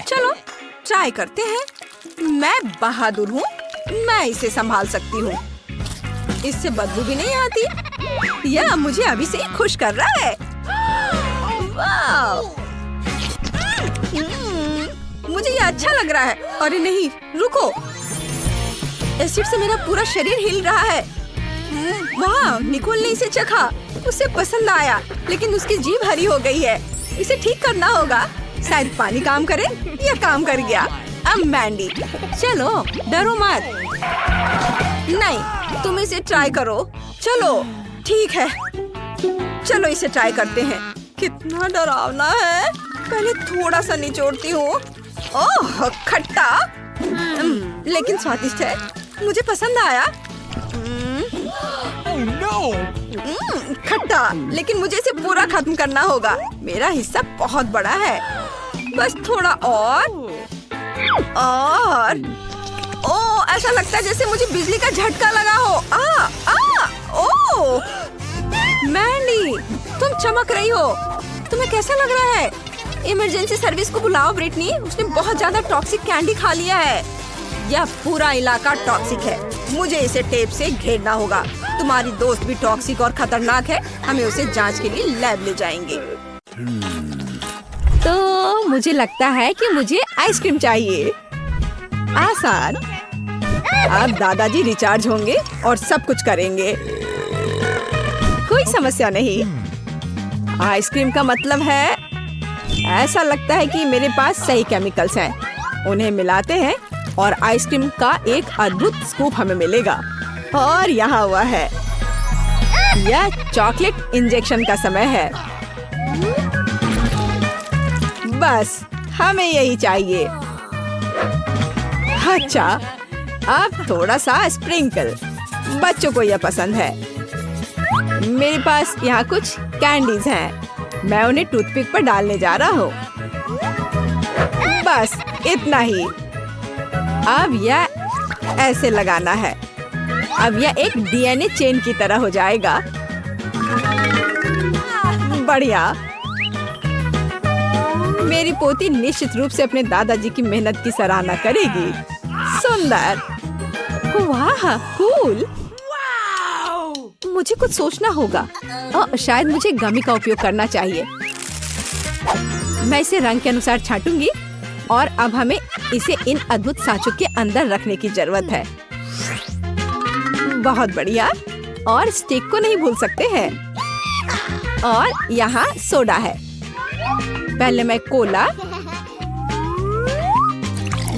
चलो, ट्राई करते हैं। मैं बहादुर हूँ। मैं इसे संभाल सकती हूँ। इससे बदबू भी नहीं आती। यह मुझे अभी से ही खुश कर रहा है। वाह! मुझे ये अच्छा लग रहा है। अरे नहीं, रुको। एसिड से मेरा पूरा शरीर हिल रहा है। वाह, निकोल ने इसे चखा। उसे पसंद आया, लेकिन उसकी जीभ हरी हो गई है। इसे ठीक करना होगा। शायद पानी काम करे। यह काम कर गया। अब मैंडी, चलो, डरो मत। नहीं, तुम इसे ट्राई करो। चलो, ठीक है। चलो, इसे ट्राई करते हैं। कितना डरावना है। पहले थोड़ा सा निचोड़ती हूँ। ओह, खट्टा, लेकिन स्वादिष्ट है। मुझे पसंद आया। खट्टा, लेकिन मुझे इसे पूरा खत्म करना होगा। मेरा हिस्सा बहुत बड़ा है। बस थोड़ा और। ओह, ऐसा लगता है जैसे मुझे बिजली का झटका लगा हो। ओह मैंडी, तुम चमक रही हो। तुम्हें कैसा लग रहा है? इमरजेंसी सर्विस को बुलाओ ब्रिटनी। उसने बहुत ज्यादा टॉक्सिक कैंडी खा लिया है। यह पूरा इलाका टॉक्सिक है। मुझे इसे टेप से घेरना होगा। तुम्हारी दोस्त भी टॉक्सिक और खतरनाक है। हमें उसे जांच के लिए लैब ले जाएंगे। तो मुझे लगता है कि मुझे आइसक्रीम चाहिए। आसान। अब दादाजी रिचार्ज होंगे और सब कुछ करेंगे। कोई समस्या नहीं। आइसक्रीम का मतलब है, ऐसा लगता है कि मेरे पास सही केमिकल्स हैं। उन्हें मिलाते हैं और आइसक्रीम का एक अद्भुत स्कूप हमें मिलेगा। और यहाँ हुआ है, यह चॉकलेट इंजेक्शन का समय है। बस हमें यही चाहिए। अच्छा, अब थोड़ा सा स्प्रिंकल, बच्चों को यह पसंद है। मेरे पास यहाँ कुछ कैंडीज हैं। मैं उन्हें टूथपिक पर डालने जा रहा हूँ। बस इतना ही। अब यह ऐसे लगाना है। अब यह एक डीएनए चेन की तरह हो जाएगा। बढ़िया। मेरी पोती निश्चित रूप से अपने दादाजी की मेहनत की सराहना करेगी। सुंदर। वाह, कूल। मुझे कुछ सोचना होगा। शायद मुझे गमी का उपयोग करना चाहिए। मैं इसे रंग के अनुसार छांटूंगी और अब हमें इसे इन अद्भुत सांचों के अंदर रखने की जरूरत है। बहुत बढ़िया। और स्टिक को नहीं भूल सकते हैं। और यहाँ सोडा है। पहले मैं कोला,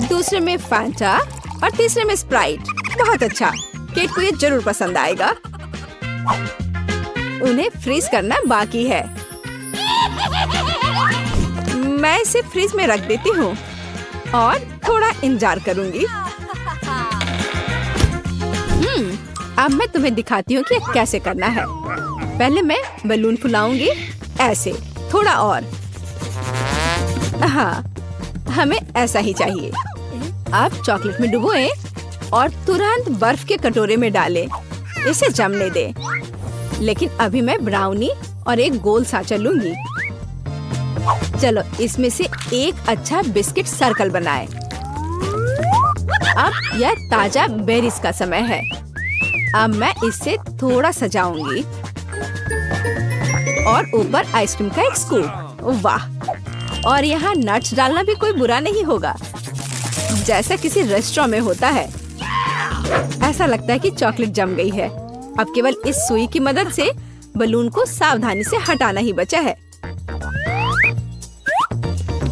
दूसरे में फैंटा और तीसरे में स्प्राइट। बहुत अच्छा। केट को ये जरूर पसंद आएगा। उन्हें फ्रीज करना बाकी है। मैं इसे फ्रीज में रख देती हूँ और थोड़ा इंतजार करूंगी। अब मैं तुम्हें दिखाती हूँ कि ये कैसे करना है। पहले मैं बलून फुलाऊंगी, ऐसे। थोड़ा और। हाँ, हमें ऐसा ही चाहिए। अब चॉकलेट में डुबोएं और तुरंत बर्फ के कटोरे में डालें। इसे जमने दे। लेकिन अभी मैं ब्राउनी और एक गोल सांचा लूंगी। चलो इसमें से एक अच्छा बिस्किट सर्कल बनाएं। अब यह ताजा बेरीज का समय है। अब मैं इससे थोड़ा सजाऊंगी और ऊपर आइसक्रीम का एक स्कूप। वाह। और यहाँ नट्स डालना भी कोई बुरा नहीं होगा, जैसा किसी रेस्टोरेंट में होता है। ऐसा लगता है कि चॉकलेट जम गई है। अब केवल इस सुई की मदद से बलून को सावधानी से हटाना ही बचा है।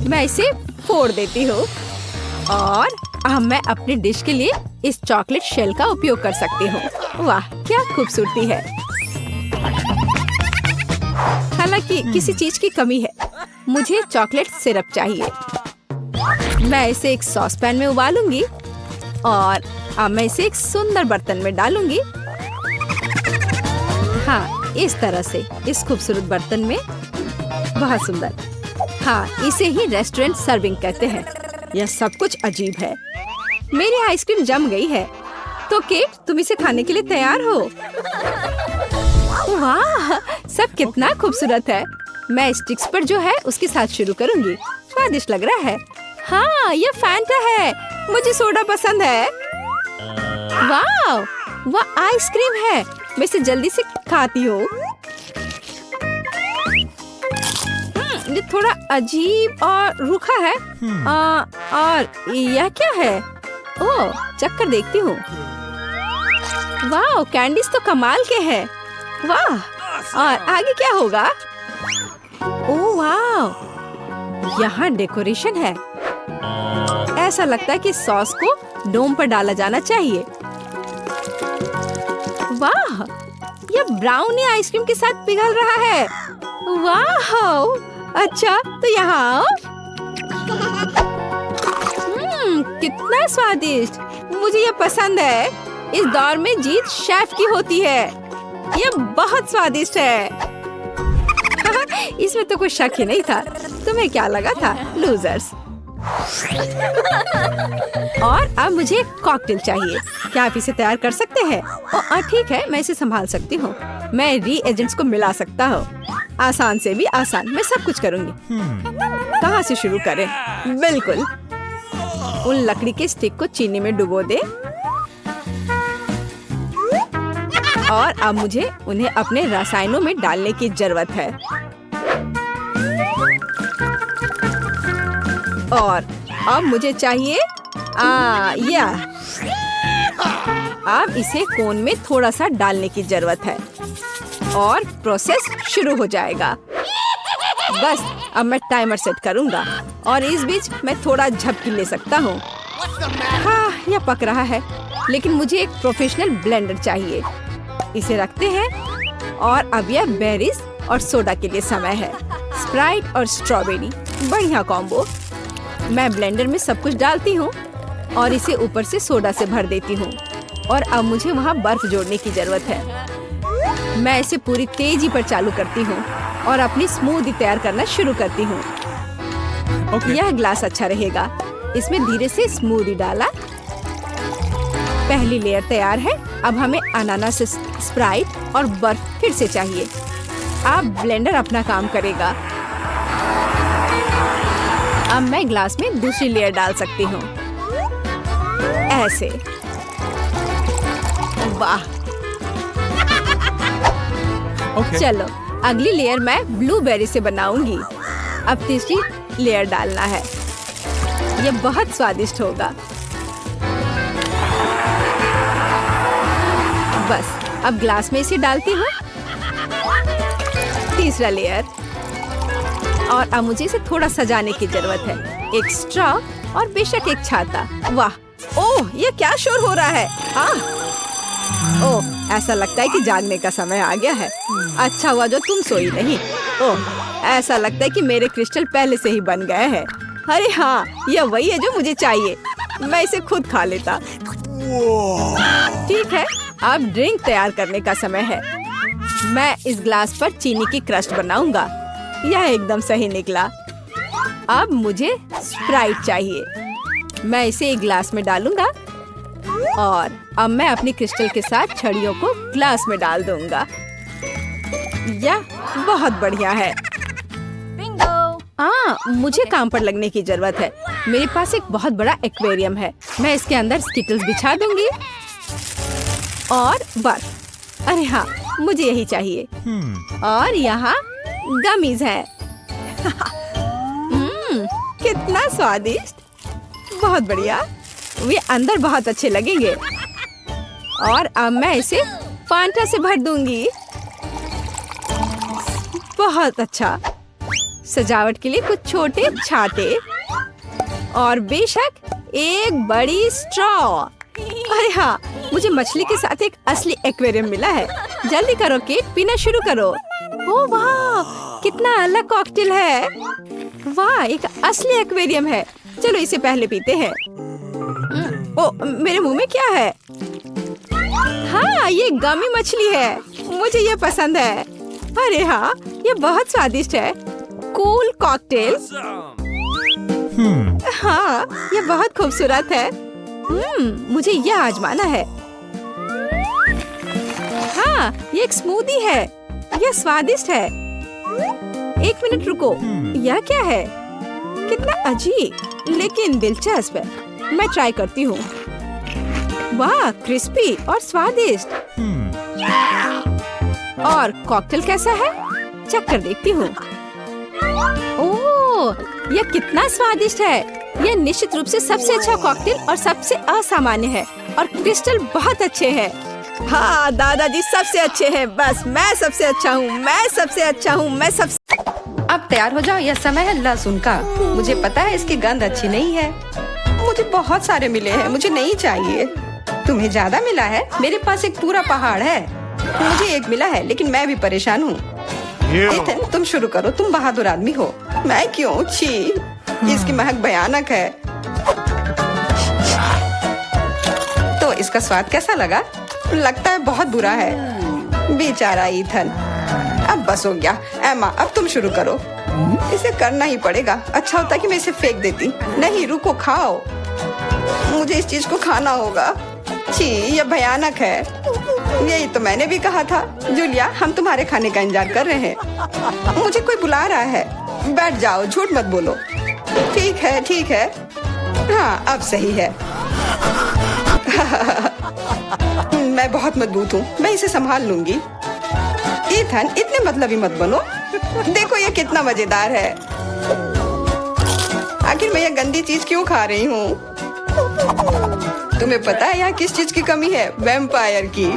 मैं इसे फोड़ देती हूँ और अब मैं अपनी डिश के लिए इस चॉकलेट शेल का उपयोग कर सकती हूँ। वाह, क्या खूबसूरती है। हालांकि किसी चीज की कमी है। मुझे चॉकलेट सिरप चाहिए। मैं इसे एक सॉस पैन में उबालूंगी और अब मैं इसे एक सुंदर बर्तन में डालूंगी। हाँ, इस तरह से, इस खूबसूरत बर्तन में। बहुत सुंदर। हाँ, इसे ही रेस्टोरेंट सर्विंग कहते हैं। यह सब कुछ अजीब है। मेरी आइसक्रीम जम गई है। तो केट, तुम इसे खाने के लिए तैयार हो? वाह, सब कितना खूबसूरत है। मैं स्टिक्स पर जो है उसके साथ शुरू करूंगी। स्वादिष्ट लग रहा है। हाँ, यह फैंटा है। मुझे सोडा पसंद है। वाह, वह आइसक्रीम है। मैं इसे जल्दी से खाती हूँ। ये थोड़ा अजीब और रूखा है। और यह क्या है? ओह, चक्कर देखती हूँ। वाह, कैंडीज तो कमाल के हैं। वाह, और आगे क्या होगा? ओह वाह, यहाँ डेकोरेशन है। ऐसा लगता है कि सॉस को डोम पर डाला जाना चाहिए। वाह, यह ब्राउनी आइसक्रीम के साथ पिघल रहा है। वाह, अच्छा तो यहाँ आओ। कितना स्वादिष्ट। मुझे यह पसंद है। इस दौर में जीत शेफ की होती है। यह बहुत स्वादिष्ट है। इसमें तो कोई शक ही नहीं था। तुम्हें क्या लगा था, लूजर्स? और अब मुझे कॉकटेल चाहिए। क्या आप इसे तैयार कर सकते हैं? ठीक है, मैं इसे संभाल सकती हूँ। मैं रीएजेंट्स को मिला सकता हूँ। आसान से भी आसान, मैं सब कुछ करूँगी। कहाँ से शुरू करें? बिल्कुल। उन लकड़ी के स्टिक को चीनी में डुबो दे और अब मुझे उन्हें अपने रसायनों में डालने की जरूरत है। और अब मुझे चाहिए यह। अब इसे कोन में थोड़ा सा डालने की जरूरत है और प्रोसेस शुरू हो जाएगा। बस अब मैं टाइमर सेट करूंगा और इस बीच मैं थोड़ा झपकी ले सकता हूँ। हाँ, यह पक रहा है, लेकिन मुझे एक प्रोफेशनल ब्लेंडर चाहिए। इसे रखते हैं और अब यह बेरीज और सोडा के लिए समय है। स्प्राइट और स्ट्रॉबेरी, बढ़िया कॉम्बो। मैं ब्लेंडर में सब कुछ डालती हूँ और इसे ऊपर से सोडा से भर देती हूँ और अब मुझे वहाँ बर्फ जोड़ने की जरूरत है। मैं इसे पूरी तेजी पर चालू करती हूँ और अपनी स्मूदी तैयार करना शुरू करती हूँ। यह ग्लास अच्छा रहेगा। इसमें धीरे से स्मूदी डाला। पहली लेयर तैयार है। अब हमें अनानास, स्प्राइट और बर्फ फिर से चाहिए। अब ब्लेंडर अपना काम करेगा। अब मैं ग्लास में दूसरी लेयर डाल सकती हूँ, ऐसे। वाह! चलो, अगली लेयर मैं ब्लूबेरी से बनाऊंगी। अब तीसरी लेयर डालना है। यह बहुत स्वादिष्ट होगा। बस अब ग्लास में इसे डालती हूँ। तीसरा लेयर। और अब मुझे इसे थोड़ा सजाने की जरूरत है। एक स्ट्रॉ और बेशक एक छाता। वाह! ओह, ये क्या शोर हो रहा है? ओह, ऐसा लगता है कि जागने का समय आ गया है। अच्छा हुआ जो तुम सोई नहीं। ओह, ऐसा लगता है कि मेरे क्रिस्टल पहले से ही बन गए हैं। अरे हाँ, यह वही है जो मुझे चाहिए। मैं इसे खुद खा लेता। ठीक है, अब ड्रिंक तैयार करने का समय है। मैं इस ग्लास पर चीनी की क्रस्ट बनाऊंगा। यह एकदम सही निकला। अब मुझे स्प्राइट चाहिए। मैं इसे एक ग्लास में डालूंगा और अब मैं अपनी क्रिस्टल के साथ छड़ियों को ग्लास में डाल दूंगा। यह बहुत बढ़िया है। मुझे काम पर लगने की जरूरत है। मेरे पास एक बहुत बड़ा एक्वेरियम है। मैं इसके अंदर स्किटल्स बिछा दूंगी और बर्फ। अरे हाँ, मुझे यही चाहिए। और यहाँ गमीज है। कितना स्वादिष्ट! बहुत बढ़िया। वे अंदर बहुत अच्छे लगेंगे। और अब मैं इसे फांटा से भर दूंगी। बहुत अच्छा। सजावट के लिए कुछ छोटे छाते और बेशक एक बड़ी स्ट्रॉ। अरे हाँ, मुझे मछली के साथ एक असली एक्वेरियम मिला है। जल्दी करो केट, पीना शुरू करो। ओह वाह, कितना अलग कॉकटेल है। वाह, एक असली एक्वेरियम है। चलो इसे पहले पीते हैं। ओह, मेरे मुंह में क्या है? हाँ, ये गमी मछली है। मुझे ये पसंद है। अरे हाँ, ये बहुत स्वादिष्ट है। Cool cocktail. हाँ, ये बहुत खूबसूरत है। मुझे यह आजमाना है। हाँ, ये एक स्मूदी है। यह स्वादिष्ट है। एक मिनट रुको, यह क्या है? कितना अजीब लेकिन दिलचस्प है। मैं ट्राई करती हूँ। वाह, क्रिस्पी और स्वादिष्ट। और कॉकटेल कैसा है? चख कर देखती हूँ। ओह, यह कितना स्वादिष्ट है। यह निश्चित रूप से सबसे अच्छा कॉकटेल और सबसे असामान्य है। और क्रिस्टल बहुत अच्छे हैं। हाँ, दादाजी सबसे अच्छे हैं। बस मैं सबसे अच्छा हूँ। मैं सबसे अच्छा हूँ। मैं सबसे। अब तैयार हो जाओ, यह समय है लहसुन का। मुझे पता है इसकी गंध अच्छी नहीं है। मुझे बहुत सारे मिले हैं, मुझे नहीं चाहिए। तुम्हें ज्यादा मिला है? मेरे पास एक पूरा पहाड़ है। मुझे एक मिला है, लेकिन मैं भी परेशान हूँ। इथन, तुम शुरू करो। तुम बहादुर आदमी हो। मैं क्यों? छी, इसकी महक भयानक है। तो इसका स्वाद कैसा लगा? लगता है बहुत बुरा है। बेचारा इथन। अब बस हो गया। एमा, अब तुम शुरू करो। इसे करना ही पड़ेगा। अच्छा होता कि मैं इसे फेंक देती। नहीं, रुको, खाओ। मुझे इस चीज को खाना होगा। छी, यह भयानक है। यही तो मैंने भी कहा था। जूलिया, हम तुम्हारे खाने का इंतजार कर रहे हैं। मुझे कोई बुला रहा है। बैठ जाओ, झूठ मत बोलो। ठीक है, ठीक है। हाँ, अब सही है। मैं बहुत मजबूत हूँ। मैं इसे संभाल लूंगी। इथन, इतने मतलबी मत बनो। देखो ये कितना मजेदार है। आखिर मैं ये गंदी चीज क्यों खा रही हूँ? तुम्हें पता है यहाँ किस चीज की कमी है? वैम्पायर की।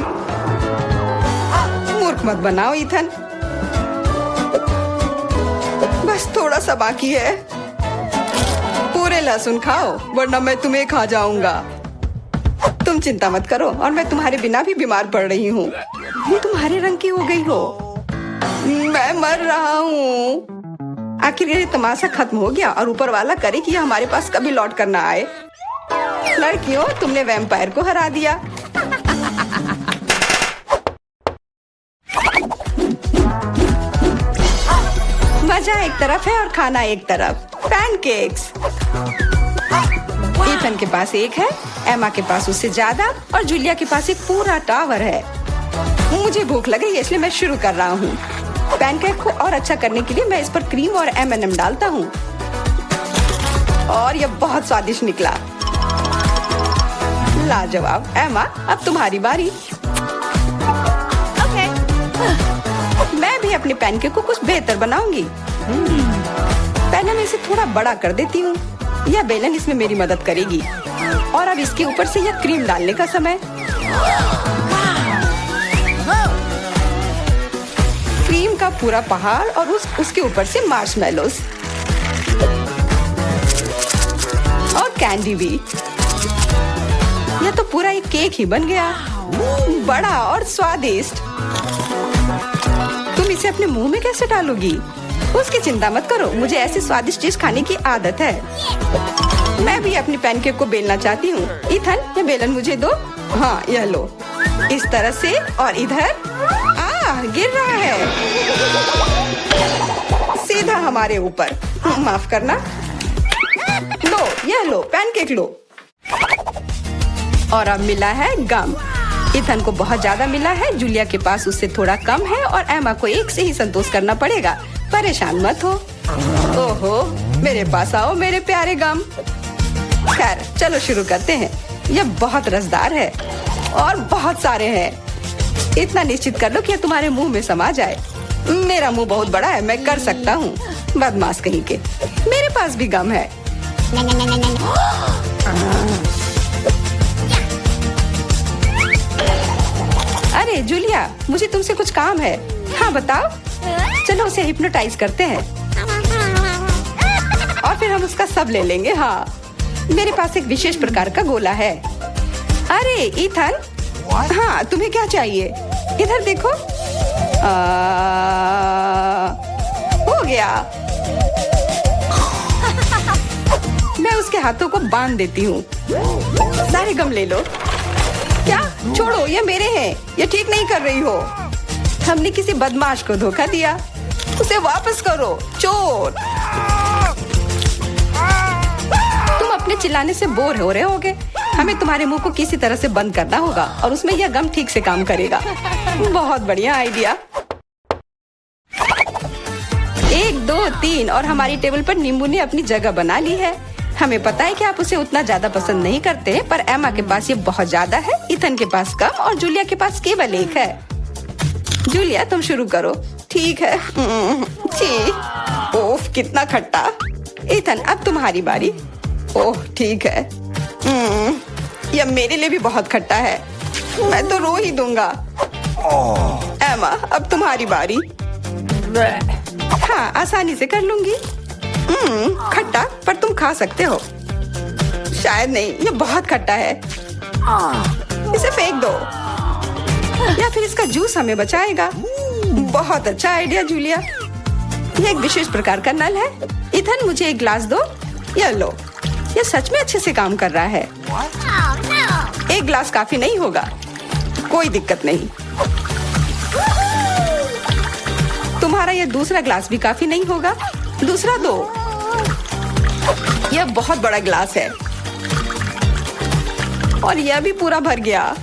मूर्ख मत बनाओ इथन। बस बस थोड़ा सा बाकी है। पूरे लहसुन खाओ वरना मैं तुम्हें खा जाऊंगा। तुम चिंता मत करो और मैं तुम्हारे बिना भी बीमार पड़ रही हूँ। तुम्हारे रंग की हो गई हो। मैं मर रहा हूँ। आखिर ये तमाशा खत्म हो गया और ऊपर वाला करे कि हमारे पास कभी लौट कर ना आए। लड़कियों, तुमने वैम्पायर को हरा दिया। मजा एक तरफ है और खाना एक तरफ। पैनकेक्स। ईथन के पास एक है, एमा के पास उससे ज्यादा और जूलिया के पास एक पूरा टावर है। मुझे भूख लगी इसलिए मैं शुरू कर रहा हूँ। पैनकेक को और अच्छा करने के लिए मैं इस पर क्रीम और M&M डालता हूँ और यह बहुत स्वादिष्ट निकला। लाजवाब। एमा, अब तुम्हारी बारी। मैं भी अपने पैनकेक को कुछ बेहतर बनाऊंगी। पहले मैं इसे थोड़ा बड़ा कर देती हूँ। यह बेलन इसमें मेरी मदद करेगी। और अब इसके ऊपर से यह क्रीम डालने का समय। क्रीम का पूरा पहाड़ और उसके ऊपर से मार्शमेलोस और कैंडी भी। यह तो पूरा एक केक ही बन गया, बड़ा और स्वादिष्ट। तुम इसे अपने मुंह में कैसे डालोगी? उसकी चिंता मत करो, मुझे ऐसी स्वादिष्ट चीज खाने की आदत है। मैं भी अपनी पैनकेक को बेलना चाहती हूँ। ईथन, ये बेलन मुझे दो। हाँ, यह लो। इस तरह से और इधर। गिर रहा है सीधा हमारे ऊपर। माफ करना। लो, यह लो, पैनकेक लो। और अब मिला है गम। ईथन को बहुत ज्यादा मिला है, जूलिया के पास उससे थोड़ा कम है और एमा को एक से ही संतोष करना पड़ेगा। परेशान मत हो। ओहो, मेरे पास आओ मेरे प्यारे गम। खैर, चलो शुरू करते हैं। यह बहुत रसदार है और बहुत सारे हैं। इतना निश्चित कर लो कि यह तुम्हारे मुंह में समा जाए। मेरा मुंह बहुत बड़ा है, मैं कर सकता हूँ। बदमाश कहीं के। मेरे पास भी गम है। अरे जूलिया, मुझे तुमसे कुछ काम है। हाँ बताओ। चलो उसे हिप्नोटाइज करते हैं और फिर हम उसका सब ले लेंगे। हाँ, मेरे पास एक विशेष प्रकार का गोला है। अरे ईथन, हाँ तुम्हें क्या चाहिए? इधर देखो। हो गया। मैं उसके हाथों को बांध देती हूँ। सारे गम ले लो। क्या? छोड़ो, ये मेरे हैं। ये ठीक नहीं कर रही हो। हमने किसी बदमाश को धोखा दिया। उसे वापस करो, चोर। तुम अपने चिल्लाने से बोर हो रहे होगे। हमें तुम्हारे मुंह को किसी तरह से बंद करना होगा और उसमें यह गम ठीक से काम करेगा। बहुत बढ़िया आइडिया। 1, 2, 3 और हमारी टेबल पर नींबू ने अपनी जगह बना ली है। हमें पता है कि आप उसे उतना ज्यादा पसंद नहीं करते, पर एमा के पास ये बहुत ज्यादा है, ईथन के पास कम और जूलिया के पास केवल एक है। जूलिया, तुम शुरू करो। ठीक है। ओह, कितना खट्टा। ईथन, अब तुम्हारी बारी। ओह, ठीक है। यह मेरे लिए भी बहुत खट्टा है। मैं तो रो ही दूंगा। एमा, अब तुम्हारी बारी। हाँ, आसानी से कर लूंगी। खट्टा, पर तुम खा सकते हो। शायद नहीं, यह बहुत खट्टा है। इसे फेंक दो या फिर इसका जूस हमें बचाएगा। बहुत अच्छा आइडिया जूलिया। यह एक विशेष प्रकार का नल है। ईथन, मुझे एक ग्लास दो। यह लो। यह सच में अच्छे से काम कर रहा है। एक ग्लास काफी नहीं होगा। कोई दिक्कत नहीं। तुम्हारा यह दूसरा ग्लास भी काफी नहीं होगा। दूसरा दो। यह बहुत बड़ा ग्लास है और यह भी पूरा भर गया।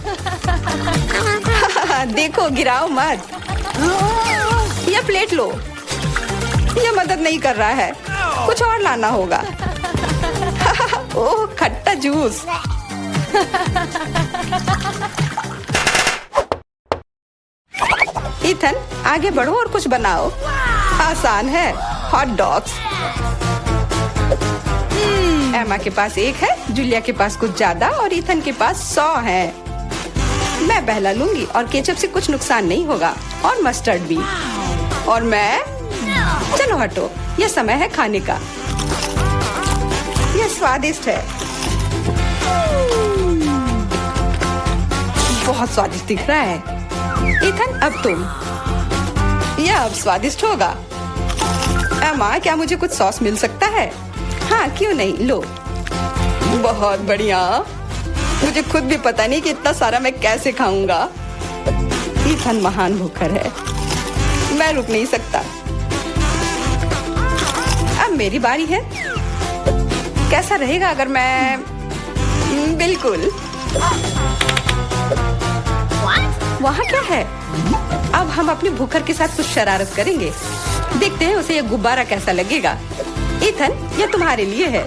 देखो, गिराओ मत। यह प्लेट लो। यह मदद नहीं कर रहा है। कुछ और लाना होगा। ओह, खट्टा जूस। ईथन, आगे बढ़ो और कुछ बनाओ। आसान है। Hot dogs. एमा के पास एक है, जूलिया के पास कुछ ज्यादा और ईथन के पास 100 है। मैं पहला लूंगी और केचप से कुछ नुकसान नहीं होगा और मस्टर्ड भी। और मैं चलो हटो, यह समय है खाने का। यह स्वादिष्ट है, बहुत स्वादिष्ट दिख रहा है। इथन, अब तुम। यह अब स्वादिष्ट होगा। एमा, क्या मुझे कुछ सॉस मिल सकता है? हाँ, क्यों नहीं, लो। बहुत बढ़िया। मुझे खुद भी पता नहीं कि इतना सारा मैं कैसे खाऊंगा। इथन महान भूखर है, मैं रुक नहीं सकता। अब मेरी बारी है। कैसा रहेगा अगर मैं... बिल्कुल। वहाँ क्या है? अब हम अपने भूखर के साथ कुछ शरारत करेंगे। देखते हैं उसे यह गुब्बारा कैसा लगेगा। इथन, यह तुम्हारे लिए है।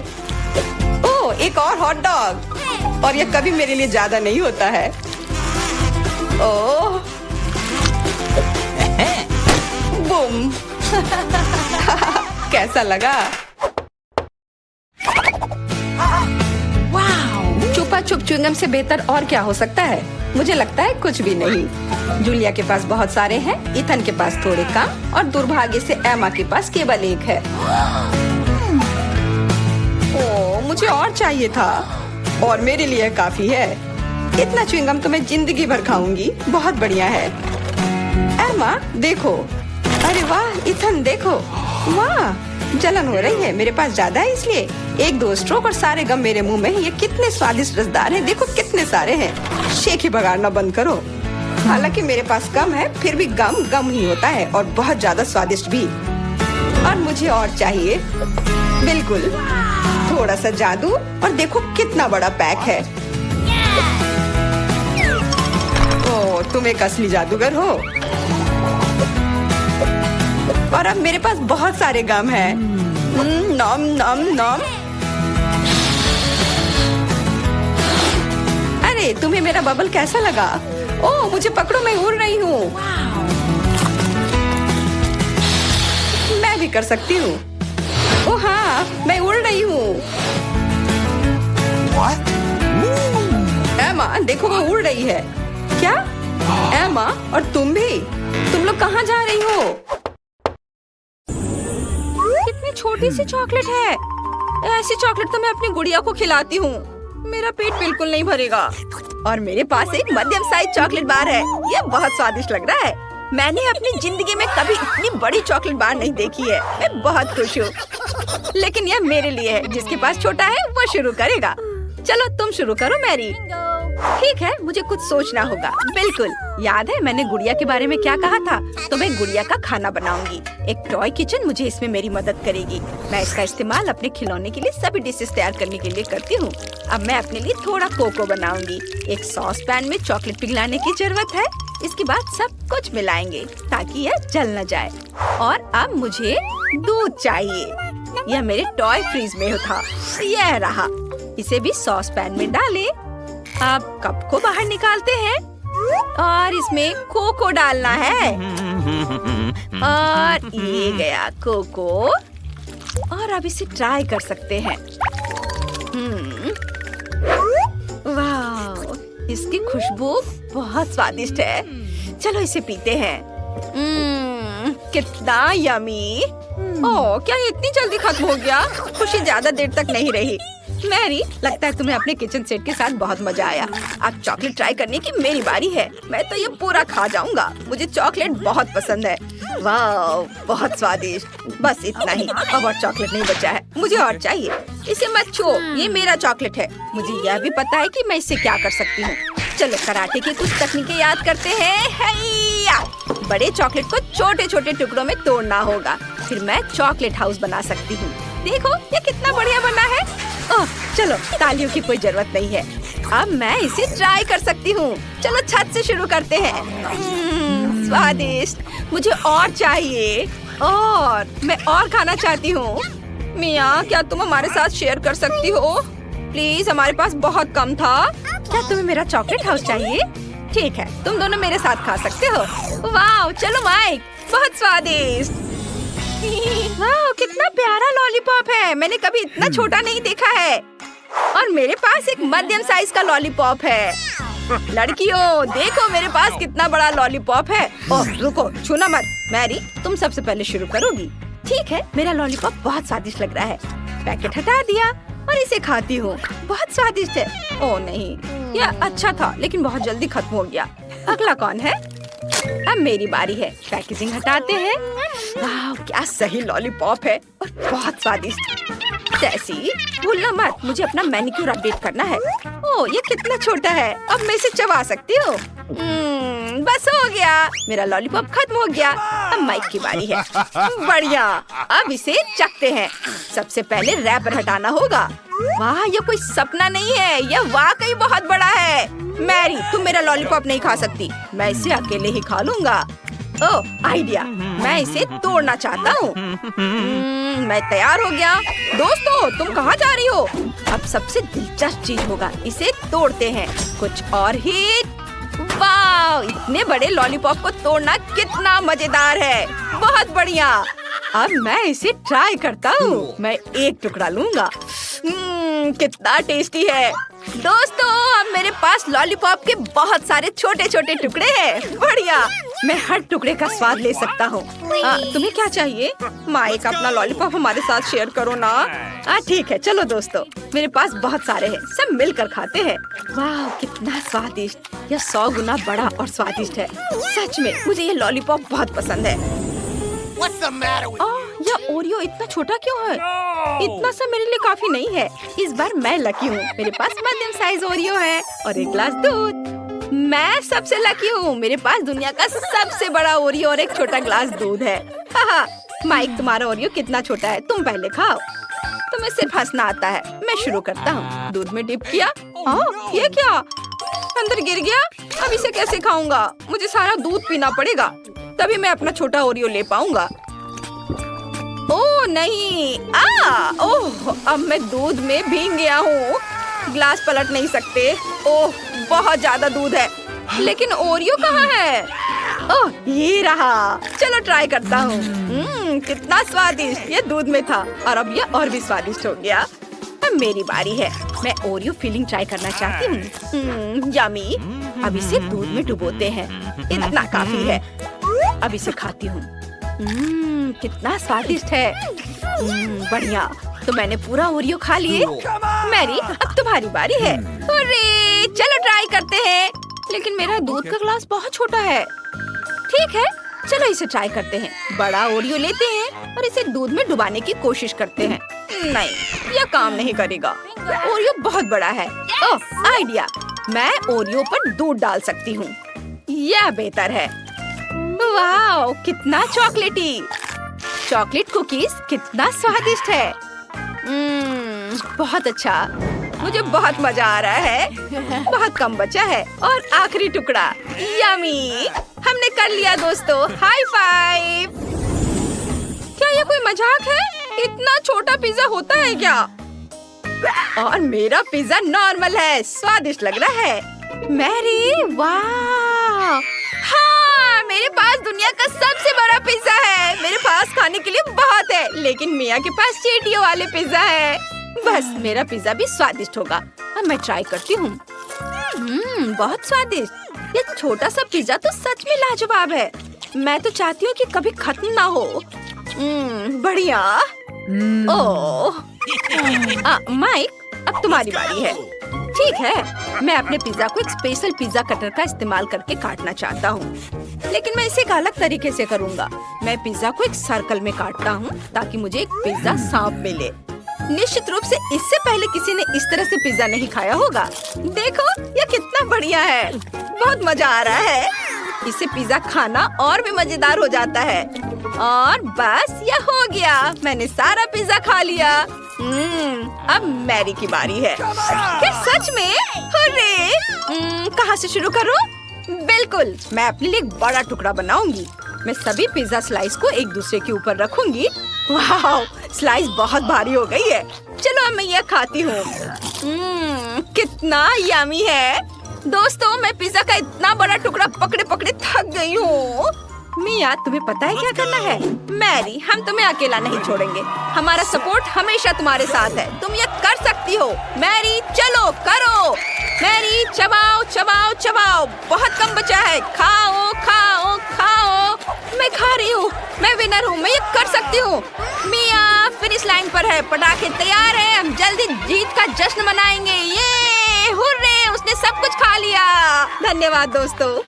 ओह, एक और हॉट डॉग। और यह कभी मेरे लिए ज्यादा नहीं होता है। ओह, बूम। कैसा लगा? छुपा छुप च्युइंगम से बेहतर और क्या हो सकता है? मुझे लगता है कुछ भी नहीं। जूलिया के पास बहुत सारे हैं, इथन के पास थोड़े कम और दुर्भाग्य से एमा के पास केवल एक है। ओह, मुझे और चाहिए था और मेरे लिए काफी है। इतना च्युइंगम तो मैं जिंदगी भर खाऊंगी। बहुत बढ़िया है। एमा, देखो। अरे वाह, इथन देखो। वाह, जलन हो रही है। मेरे पास ज्यादा है इसलिए 1-2 स्ट्रोक और सारे गम मेरे मुंह में। ये कितने स्वादिष्ट रसदार हैं। देखो कितने सारे हैं। शेख ही बगाड़ना बंद करो। हालांकि मेरे पास कम है, फिर भी गम गम ही होता है और बहुत ज्यादा स्वादिष्ट भी। और मुझे और चाहिए। बिल्कुल, थोड़ा सा जादू और देखो कितना बड़ा पैक है। ओह, तुम एक असली जादूगर हो। और अब मेरे पास बहुत सारे गम हैं। नॉम नॉम नॉम। अरे, तुम्हें मेरा बबल कैसा लगा? ओह, मुझे पकड़ो, मैं उड़ रही हूँ। मैं भी कर सकती हूँ। ओह हाँ, मैं उड़ रही हूँ। एमा, देखो वो उड़ रही है। क्या? एमा, और तुम भी? तुम लोग कहाँ जा रही हो? कितनी छोटी सी चॉकलेट है। ऐसी चॉकलेट तो मैं अपनी गुड़िया को खिलाती हूँ। मेरा पेट बिल्कुल नहीं भरेगा। और मेरे पास एक मध्यम साइज चॉकलेट बार है। यह बहुत स्वादिष्ट लग रहा है। मैंने अपनी जिंदगी में कभी इतनी बड़ी चॉकलेट बार नहीं देखी है। मैं बहुत खुश हूँ। लेकिन यह मेरे लिए है। जिसके पास छोटा है वो शुरू करेगा। चलो तुम शुरू करो मैरी। ठीक है, मुझे कुछ सोचना होगा। बिल्कुल, याद है मैंने गुड़िया के बारे में क्या कहा था? तो मैं गुड़िया का खाना बनाऊंगी। एक टॉय किचन मुझे इसमें मेरी मदद करेगी। मैं इसका इस्तेमाल अपने खिलौने के लिए सभी डिशेस तैयार करने के लिए करती हूँ। अब मैं अपने लिए थोड़ा कोको बनाऊंगी। एक सॉस पैन में चॉकलेट पिघलाने की जरूरत है। इसके बाद सब कुछ मिलाएंगे ताकि यह जल न जाए। और अब मुझे दूध चाहिए। यह मेरे टॉय फ्रीज में था। यह रहा। इसे भी सॉस पैन में डालें। अब कप को बाहर निकालते हैं और इसमें कोको डालना है। और ये गया कोको। और अब इसे ट्राई कर सकते हैं। वाह, इसकी खुशबू बहुत स्वादिष्ट है। चलो इसे पीते हैं। कितना यमी। ओह, क्या ये इतनी जल्दी खत्म हो गया? खुशी ज्यादा देर तक नहीं रही। मैरी, लगता है तुम्हें अपने किचन सेट के साथ बहुत मजा आया। अब चॉकलेट ट्राई करने की मेरी बारी है। मैं तो ये पूरा खा जाऊंगा। मुझे चॉकलेट बहुत पसंद है। वाह, बहुत स्वादिष्ट। बस इतना ही। अब और चॉकलेट नहीं बचा है। मुझे और चाहिए। इसे मत छुओ, ये मेरा चॉकलेट है। मुझे यह भी पता है कि मैं इससे क्या कर सकती हूँ। चलो कराटे की कुछ तकनीकें याद करते हैं। हैया! बड़े चॉकलेट को छोटे छोटे टुकड़ों में तोड़ना होगा। फिर मैं चॉकलेट हाउस बना सकती हूँ। देखो ये कितना बढ़िया बना है। ओह, चलो तालियों की कोई जरूरत नहीं है। अब मैं इसे ट्राई कर सकती हूँ। चलो छत से शुरू करते हैं। स्वादिष्ट। मुझे और चाहिए। और मैं और खाना चाहती हूँ। मियाँ, क्या तुम हमारे साथ शेयर कर सकती हो? प्लीज, हमारे पास बहुत कम था। क्या तुम्हें मेरा चॉकलेट हाउस चाहिए? ठीक है, तुम दोनों मेरे साथ खा सकते हो। वाह, चलो माइक, बहुत स्वादिष्ट। वाह, कितना प्यारा लॉलीपॉप है। मैंने कभी इतना छोटा नहीं देखा है। और मेरे पास एक मध्यम साइज का लॉलीपॉप है। लड़कियों, देखो मेरे पास कितना बड़ा लॉलीपॉप है। ओह, रुको, छूना मत। मैरी, तुम सबसे पहले शुरू करोगी। ठीक है, मेरा लॉलीपॉप बहुत स्वादिष्ट लग रहा है। पैकेट हटा दिया और इसे खाती हूँ। बहुत स्वादिष्ट है। ओह नहीं, यह अच्छा था लेकिन बहुत जल्दी खत्म हो गया। अगला कौन है? अब मेरी बारी है। पैकेजिंग हटाते हैं। वाह, क्या सही लॉलीपॉप है और बहुत स्वादिष्ट। टेसी, भूलना मत, मुझे अपना मैनिक्योर अपडेट करना है। ओह, ये कितना छोटा है। अब मैं इसे चबा सकती हूँ। बस हो गया, मेरा लॉलीपॉप खत्म हो गया। अब माइक की बारी है। बढ़िया, अब इसे चखते हैं। सबसे पहले रैपर हटाना होगा। वाह, ये कोई सपना नहीं है, यह वाकई बहुत बड़ा है। मैरी, तुम मेरा लॉलीपॉप नहीं खा सकती। मैं इसे अकेले ही खा लूंगा। ओह, आइडिया, मैं इसे तोड़ना चाहता हूँ। मैं तैयार हो गया। दोस्तों, तुम कहाँ जा रही हो? अब सबसे दिलचस्प चीज होगा, इसे तोड़ते हैं। कुछ और हिट। वाह, इतने बड़े लॉलीपॉप को तोड़ना कितना मजेदार है। बहुत बढ़िया। अब मैं इसे ट्राई करता हूँ। मैं एक टुकड़ा लूंगा। कितना टेस्टी है। दोस्तों, अब मेरे पास लॉलीपॉप के बहुत सारे छोटे छोटे टुकड़े हैं। बढ़िया, मैं हर टुकड़े का स्वाद ले सकता हूँ। तुम्हें क्या चाहिए? माइक, अपना लॉलीपॉप हमारे साथ शेयर करो ना। ठीक है, चलो दोस्तों, मेरे पास बहुत सारे हैं, सब मिलकर खाते हैं। वाह, कितना स्वादिष्ट। यह 100 गुना बड़ा और स्वादिष्ट है। सच में मुझे ये लॉलीपॉप बहुत पसंद है। यह ओरियो इतना छोटा क्यों है? इतना सा मेरे लिए काफी नहीं है। इस बार मैं लकी हूँ, मेरे पास मध्यम साइज ओरियो है और एक ग्लास दूध। मैं सबसे लकी हूँ, मेरे पास दुनिया का सबसे बड़ा ओरियो और एक छोटा ग्लास दूध है। माइक, तुम्हारा ओरियो कितना छोटा है, तुम पहले खाओ। तुम्हें सिर्फ हंसना आता है। मैं शुरू करता हूँ। दूध में डिप किया। ये क्या? अंदर गिर गया। अब इसे कैसे खाऊंगा? मुझे सारा दूध पीना पड़ेगा, तभी मैं अपना छोटा ओरियो ले पाऊंगा। ओह नहीं, ओह, अब मैं दूध में भीग गया हूँ। ग्लास पलट नहीं सकते। ओह, बहुत ज्यादा दूध है। लेकिन ओरियो कहाँ है? ओह, ये रहा। चलो ट्राई करता हूँ। कितना स्वादिष्ट। ये दूध में था और अब ये और भी स्वादिष्ट हो गया। अब मेरी बारी है। मैं ओरियो फिलिंग ट्राई करना चाहती हूँ। यमी। अब इसे दूध में डुबोते हैं। इतना काफी है। अब इसे खाती हूँ। कितना स्वादिष्ट है। बढ़िया, तो मैंने पूरा ओरियो खा लिए। मैरी, अब तुम्हारी बारी है। अरे, चलो ट्राई करते हैं। लेकिन मेरा दूध का ग्लास बहुत छोटा है। ठीक है, चलो इसे ट्राई करते हैं। बड़ा ओरियो लेते हैं और इसे दूध में डुबाने की कोशिश करते हैं। नहीं, यह काम नहीं करेगा। ओरियो बहुत बड़ा है। ओह, आइडिया, मैं ओरियो पर दूध डाल सकती हूँ। यह बेहतर है। वाह, कितना चॉकलेटी। चॉकलेट कुकीज कितना स्वादिष्ट है। बहुत अच्छा, मुझे बहुत मजा आ रहा है। बहुत कम बचा है और आखिरी टुकड़ा। यमी, हमने कर लिया दोस्तों। High five. क्या ये कोई मजाक है? इतना छोटा पिज्जा होता है क्या? और मेरा पिज्जा नॉर्मल है। स्वादिष्ट लग रहा है। मैरी, वाह, हाँ, मेरे पास दुनिया का सबसे बड़ा पिज्जा है। मेरे पास खाने के लिए बहुत है, लेकिन मिया के पास चींटियों वाले पिज्जा है। बस मेरा पिज्जा भी स्वादिष्ट होगा। अब मैं ट्राई करती हूँ। बहुत स्वादिष्ट। ये छोटा सा पिज्जा तो सच में लाजवाब है। मैं तो चाहती हूँ कि कभी खत्म ना हो। बढ़िया। ओह, माइक, अब तुम्हारी बारी है। ठीक है, मैं अपने पिज्जा को एक स्पेशल पिज्जा कटर का इस्तेमाल करके काटना चाहता हूँ, लेकिन मैं इसे एक अलग तरीके से करूँगा। मैं पिज्जा को एक सर्कल में काटता हूँ ताकि मुझे एक पिज्जा सांप मिले। निश्चित रूप से इससे पहले किसी ने इस तरह से पिज्जा नहीं खाया होगा। देखो, यह कितना बढ़िया है। बहुत मजा आ रहा है। इससे पिज्जा खाना और भी मजेदार हो जाता है। और बस, यह हो गया। मैंने सारा पिज्जा खा लिया। अब मैरी की बारी है। क्या सच में? अरे, कहाँ से शुरू करूँ? बिल्कुल, मैं अपने लिए एक बड़ा टुकड़ा बनाऊंगी। मैं सभी पिज्जा स्लाइस को एक दूसरे के ऊपर रखूंगी। वाह, स्लाइस बहुत भारी हो गई है। चलो अब मैं यह खाती हूँ। कितना यमी है। दोस्तों, मैं पिज्जा का इतना बड़ा टुकड़ा पकड़े पकड़े थक गई हूँ। मिया, तुम्हें पता है क्या करना है? मैरी, हम तुम्हें अकेला नहीं छोड़ेंगे। हमारा सपोर्ट हमेशा तुम्हारे साथ है। तुम ये कर सकती हो। मैरी, चलो करो। मैरी, चबाओ चबाओ चबाओ। बहुत कम बचा है। खाओ खाओ खाओ। मैं खा रही हूँ, मैं विनर हूँ, मैं ये कर सकती हूँ। मिया फिनिश लाइन पर है, पटाखे तैयार हैं, हम जल्दी जीत का जश्न मनाएंगे। ये हुर्रे, उसने सब कुछ खा लिया। धन्यवाद दोस्तों।